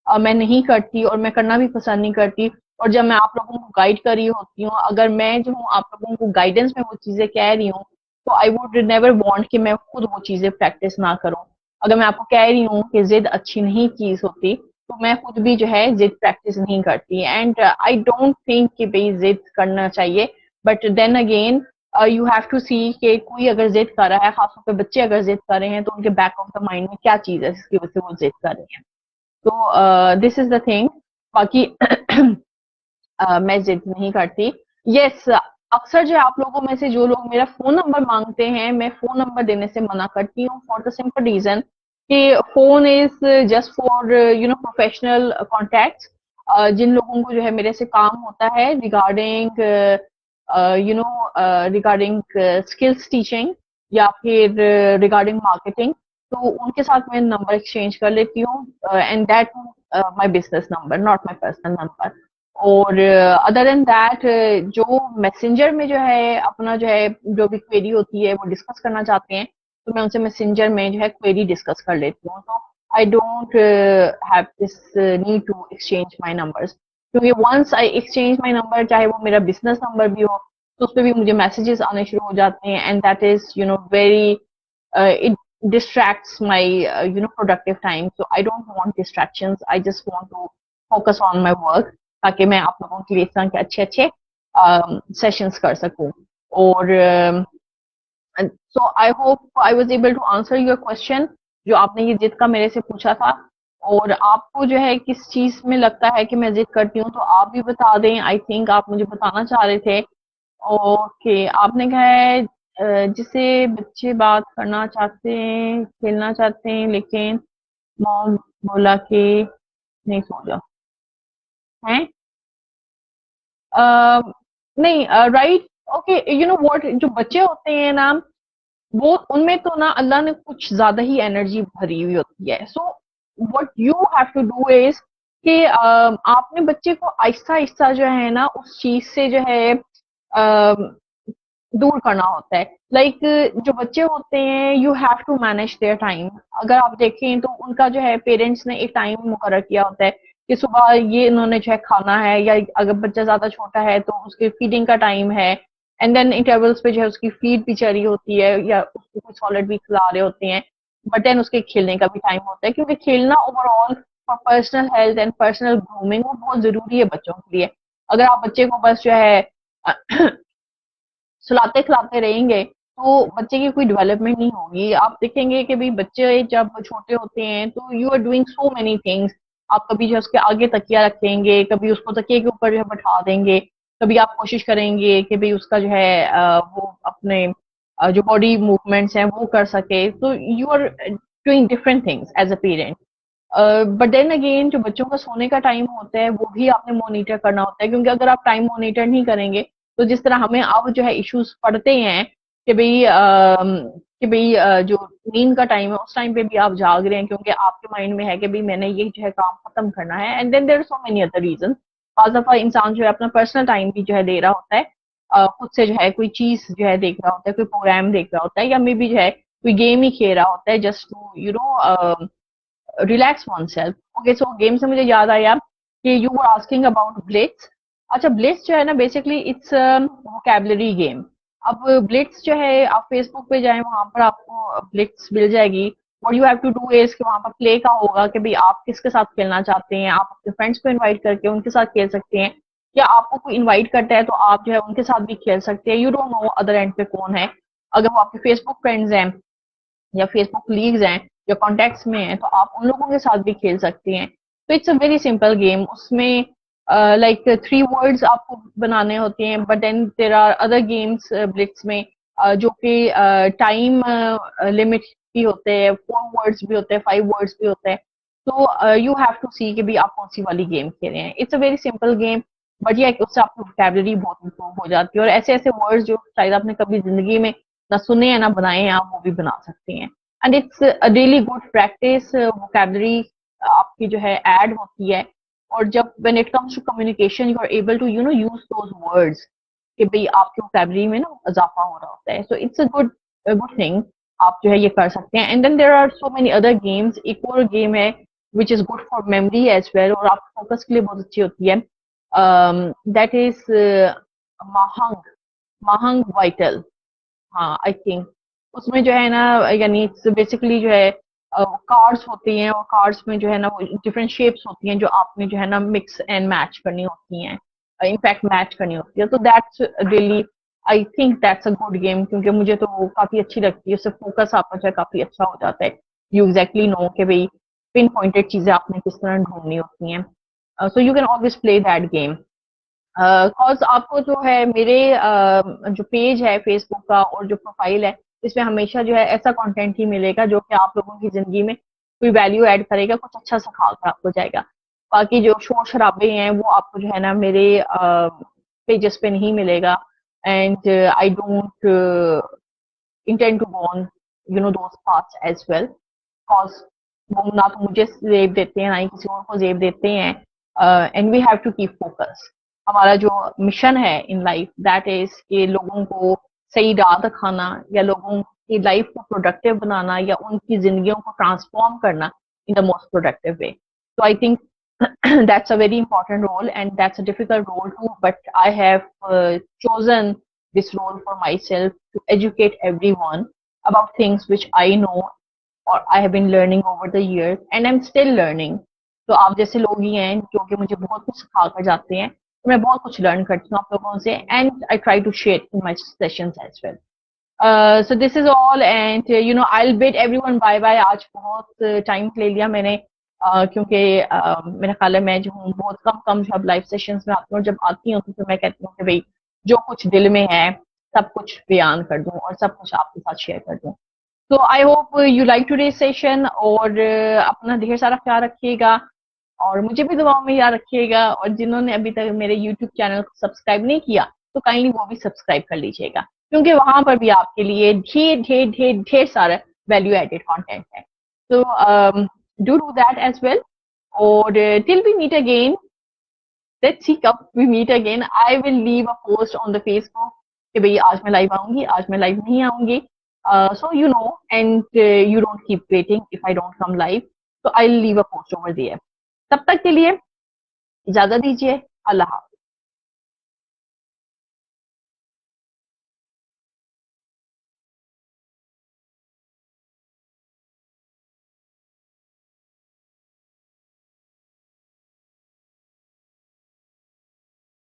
S1: मैं नहीं करती और मैं करना भी पसंद नहीं करती। और जब मैं आप लोगों को गाइड कर रही होती हूँ, अगर मैं जो हूँ आप लोगों को गाइडेंस में वो चीजें कह रही हूँ, तो आई वुड नेवर वांट कि मैं खुद वो चीजें प्रैक्टिस ना करूँ। अगर मैं आपको कह रही हूँ कि जिद अच्छी नहीं चीज होती, तो मैं खुद भी जो है जिद प्रैक्टिस नहीं करती, एंड आई डोंट थिंक कि भाई जिद करना चाहिए। But then again you have to see कि कोई अगर जिद कर रहा है, खासतौर पे बच्चे अगर जिद कर रहे हैं, तो उनके बैक ऑफ द माइंड में क्या चीज है जिसकी वजह से वो जिद कर रहे हैं। तो दिस इज द थिंग। बाकी मैं जिद नहीं करती। यस, अक्सर जो आप लोगों में से जो लोग मेरा फोन नंबर मांगते हैं, मैं फोन नंबर देने से मना करती हूँ, फॉर द सिंपल रीजन कि phone is just for professional contacts. जिन लोगों को जो है मेरे से काम होता है रिगार्डिंग रिगार्डिंग स्किल्स टीचिंग, या फिर रिगार्डिंग मार्केटिंग, तो उनके साथ मैं नंबर एक्सचेंज कर लेती हूँ, and that my business number, not my personal number. और अदर देन दैट जो मैसेंजर में जो है अपना जो है जो भी क्वेरी होती है वो डिस्कस करना चाहते हैं, तो मैं उनसे मैसेंजर में जो है क्वेरी डिस्कस कर लेती हूँ। तो I don't have this need to exchange my numbers, क्योंकि once I exchange my number, चाहे वो मेरा बिजनेस नंबर भी हो, तो उस पर भी मुझे मैसेजेस आने शुरू हो जाते हैं, and that is very it distracts my productive time. So I don't want distractions, I just want to focus on my work, ताकि मैं आप लोगों के लिए इस तरह के अच्छे अच्छे सेशंस कर सकूं। और so I hope I was able to answer your question, जो आपने ये जिद का मेरे से पूछा था। और आपको जो है किस चीज में लगता है कि मैं जिद करती हूँ, तो आप भी बता दें। आई थिंक आप मुझे बताना चाह रहे थे। ओके, आपने कहा है जिसे बच्चे बात करना चाहते हैं, खेलना चाहते हैं, लेकिन मॉम बोला कि नहीं सो जाओ है। नहीं, right, okay, you know what, जो बच्चे होते हैं ना, वो उनमें तो ना अल्लाह ने कुछ ज्यादा ही एनर्जी भरी हुई होती है। So what you have to do is कि आपने बच्चे को आहिस्ता आहिस्ता जो है ना उस चीज से जो है दूर करना होता है। लाइक जो बच्चे होते हैं, you have to manage their time. अगर आप देखें तो उनका जो है पेरेंट्स ने एक टाइम मुकर्रर किया होता है कि सुबह ये इन्होंने जो है खाना है, या अगर बच्चा ज्यादा छोटा है तो उसके फीडिंग का टाइम है, एंड देन इंटरवल्स पे जो है उसकी फीड भी चली होती है, या उसको कुछ सॉलिड भी खिला रहे होते हैं। बट देन उसके खेलने का भी टाइम होता है, क्योंकि खेलना overall for personal health and personal grooming वो बहुत जरूरी है बच्चों के लिए। अगर आप बच्चे को बस जो है सुलाते खिलाते रहेंगे, तो बच्चे की कोई डेवलपमेंट नहीं होगी। आप देखेंगे कि भाई बच्चे जब छोटे होते हैं तो you are doing so many things. आप कभी जो उसके आगे तकिया रखेंगे, कभी उसको तकिए के ऊपर जो है बैठा देंगे, कभी आप कोशिश करेंगे कि भाई उसका जो है वो अपने जो बॉडी मूवमेंट्स हैं वो कर सके। तो you are doing different things as a parent. But then again जो बच्चों का सोने का टाइम होता है वो भी आपने मॉनिटर करना होता है, क्योंकि अगर आप टाइम मॉनिटर नहीं करेंगे, तो जिस तरह हमें अब जो है इश्यूज पड़ते हैं कि भाई जो नींद का टाइम है उस टाइम पे भी आप जाग रहे हैं, क्योंकि आपके माइंड में है कि भाई मैंने ये जो है काम खत्म करना है, and then there are so many other reason. बाज़ दफा इंसान जो है अपना पर्सनल टाइम भी जो है दे रहा होता है, खुद से जो है कोई चीज जो है देख रहा होता है, कोई प्रोग्राम देख रहा होता है, या मे बी जो है कोई गेम ही खेल रहा होता है, just to relax oneself. Okay, so game से मुझे याद आया कि you were asking about blitz. अच्छा, ब्लिट्स जो है ना बेसिकली इट्स वोकैबुलरी गेम। अब ब्लिट्स जो है आप फेसबुक पे जाएं, वहां पर आपको ब्लिट्स मिल जाएगी। What you have to do is कि वहां पर प्ले का होगा कि भाई आप किसके साथ खेलना चाहते हैं। आप अपने फ्रेंड्स को इनवाइट करके उनके साथ खेल सकते हैं, या आपको कोई इनवाइट करता है तो आप जो है उनके साथ भी खेल सकते हैं। You don't know other and पे कौन है। अगर वो आपके फेसबुक फ्रेंड्स हैं,
S2: या फेसबुक लीग्स हैं या कॉन्टेक्ट्स में हैं, तो आप उन लोगों के साथ भी खेल सकते हैं। तो it's a very simple game. उसमें लाइक 3 वर्ड्स आपको बनाने होते हैं, but then there are other games blitz में जो कि टाइम लिमिट भी होते हैं, 4 वर्ड्स भी होते हैं, 5 वर्ड्स भी होते हैं। तो यू हैव टू सी कि भी आप कौन सी वाली गेम खेल रहे हैं। It's a very simple game, but ये उससे आपकी वोकैबुलरी बहुत इंप्रूव हो जाती है, और ऐसे ऐसे वर्ड्स जो शायद आपने कभी जिंदगी में ना सुने हैं ना बनाए हैं, आप वो भी बना सकते हैं। And it's a daily good practice. Vocabulary आपकी जो है ऐड होती है, और जब when it comes to communication you are able to use those words कि भाई आपकी वोकैबुलरी में ना इजाफा हो रहा होता है। So it's a good thing, आप जो है ये कर सकते हैं। And then there are so many other games. एक और गेम है which is good for memory as well, और आप फोकस के लिए बहुत अच्छी होती है। दैट इज महंग महंग वाइटल। हाँ, आई थिंक उसमें जो है ना, यानी बेसिकली जो है कार्ड्स होती हैं, और कार्ड्स में जो है ना वो डिफरेंट शेप्स होती हैं जो आपने जो है ना मिक्स एंड मैच करनी होती हैं, इनफैक्ट मैच करनी होती है। तो that's really, I think that's a good game, क्योंकि मुझे तो वो काफी अच्छी लगती है। उससे फोकस आपका जो है काफी अच्छा हो जाता है। यू एग्जैक्टली नो कि भाई पिन पॉइंटेड चीजें आपने किस तरह ढूंढनी होती हैं। So you can always play that game. Cause आपको जो है मेरे जो पेज है फेसबुक का और जो प्रोफाइल है, इसमें हमेशा जो है ऐसा कंटेंट ही मिलेगा जो कि आप लोगों की जिंदगी में कोई वैल्यू ऐड करेगा, कुछ अच्छा सिखा कर आपको जाएगा। बाकी जो शोर शराबे हैं वो आपको जो है ना मेरे पेजेस पे नहीं मिलेगा। And I don't intend to go on those paths as well, cause वो ना तो मुझे जेब देते हैं ना ही किसी और को जेब देते हैं। And we have to keep focus. हमारा जो मिशन है इन लाइफ दैट इज कि लोगों को सही राह दिखाना, या लोगों की लाइफ को प्रोडक्टिव बनाना, या उनकी जिंदगियों को ट्रांसफॉर्म करना in the most productive way. So I think that's a very important role, and that's a difficult role too. But I have chosen this role for myself to educate everyone about things which I know or I have been learning over the years, and I'm still learning. तो आप जैसे लोग ही हैं जो कि मुझे बहुत कुछ सिखा कर जाते हैं, तो मैं बहुत कुछ लर्न करती हूँ आप लोगों से, and I try to share in my sessions as well. So this is all, and I'll bid everyone bye bye। आज बहुत टाइम ले लिया मैंने, क्योंकि मेरा ख्याल है मैं जो हूँ बहुत कम जब लाइव सेशंस में आती हूँ, जब आती हूँ तो मैं कहती हूँ कि भाई जो कुछ दिल में है सब कुछ बयान कर दूं और सब कुछ आपके साथ शेयर कर दूं। तो I hope you like today session, और अपना ढेर सारा ख्याल रखिएगा, और मुझे भी दुआओं में याद रखिएगा। और जिन्होंने अभी तक मेरे यूट्यूब चैनल को सब्सक्राइब नहीं किया तो काइंडली वो भी सब्सक्राइब कर लीजिएगा, क्योंकि वहां पर भी आपके लिए ढेर ढेर ढेर ढेर सारा वैल्यू एडेड कंटेंट है। तो डू दैट एज वेल, और till we meet again, let's see कब we meet again. I will leave a post on the Facebook कि भाई आज मैं लाइव आऊंगी, आज मैं लाइव नहीं आऊंगी, so you know, and you don't keep waiting if I don't come live. तो I leave a post over there. तब तक के लिए इजाजत दीजिए। अल्लाह हाफ़िज़।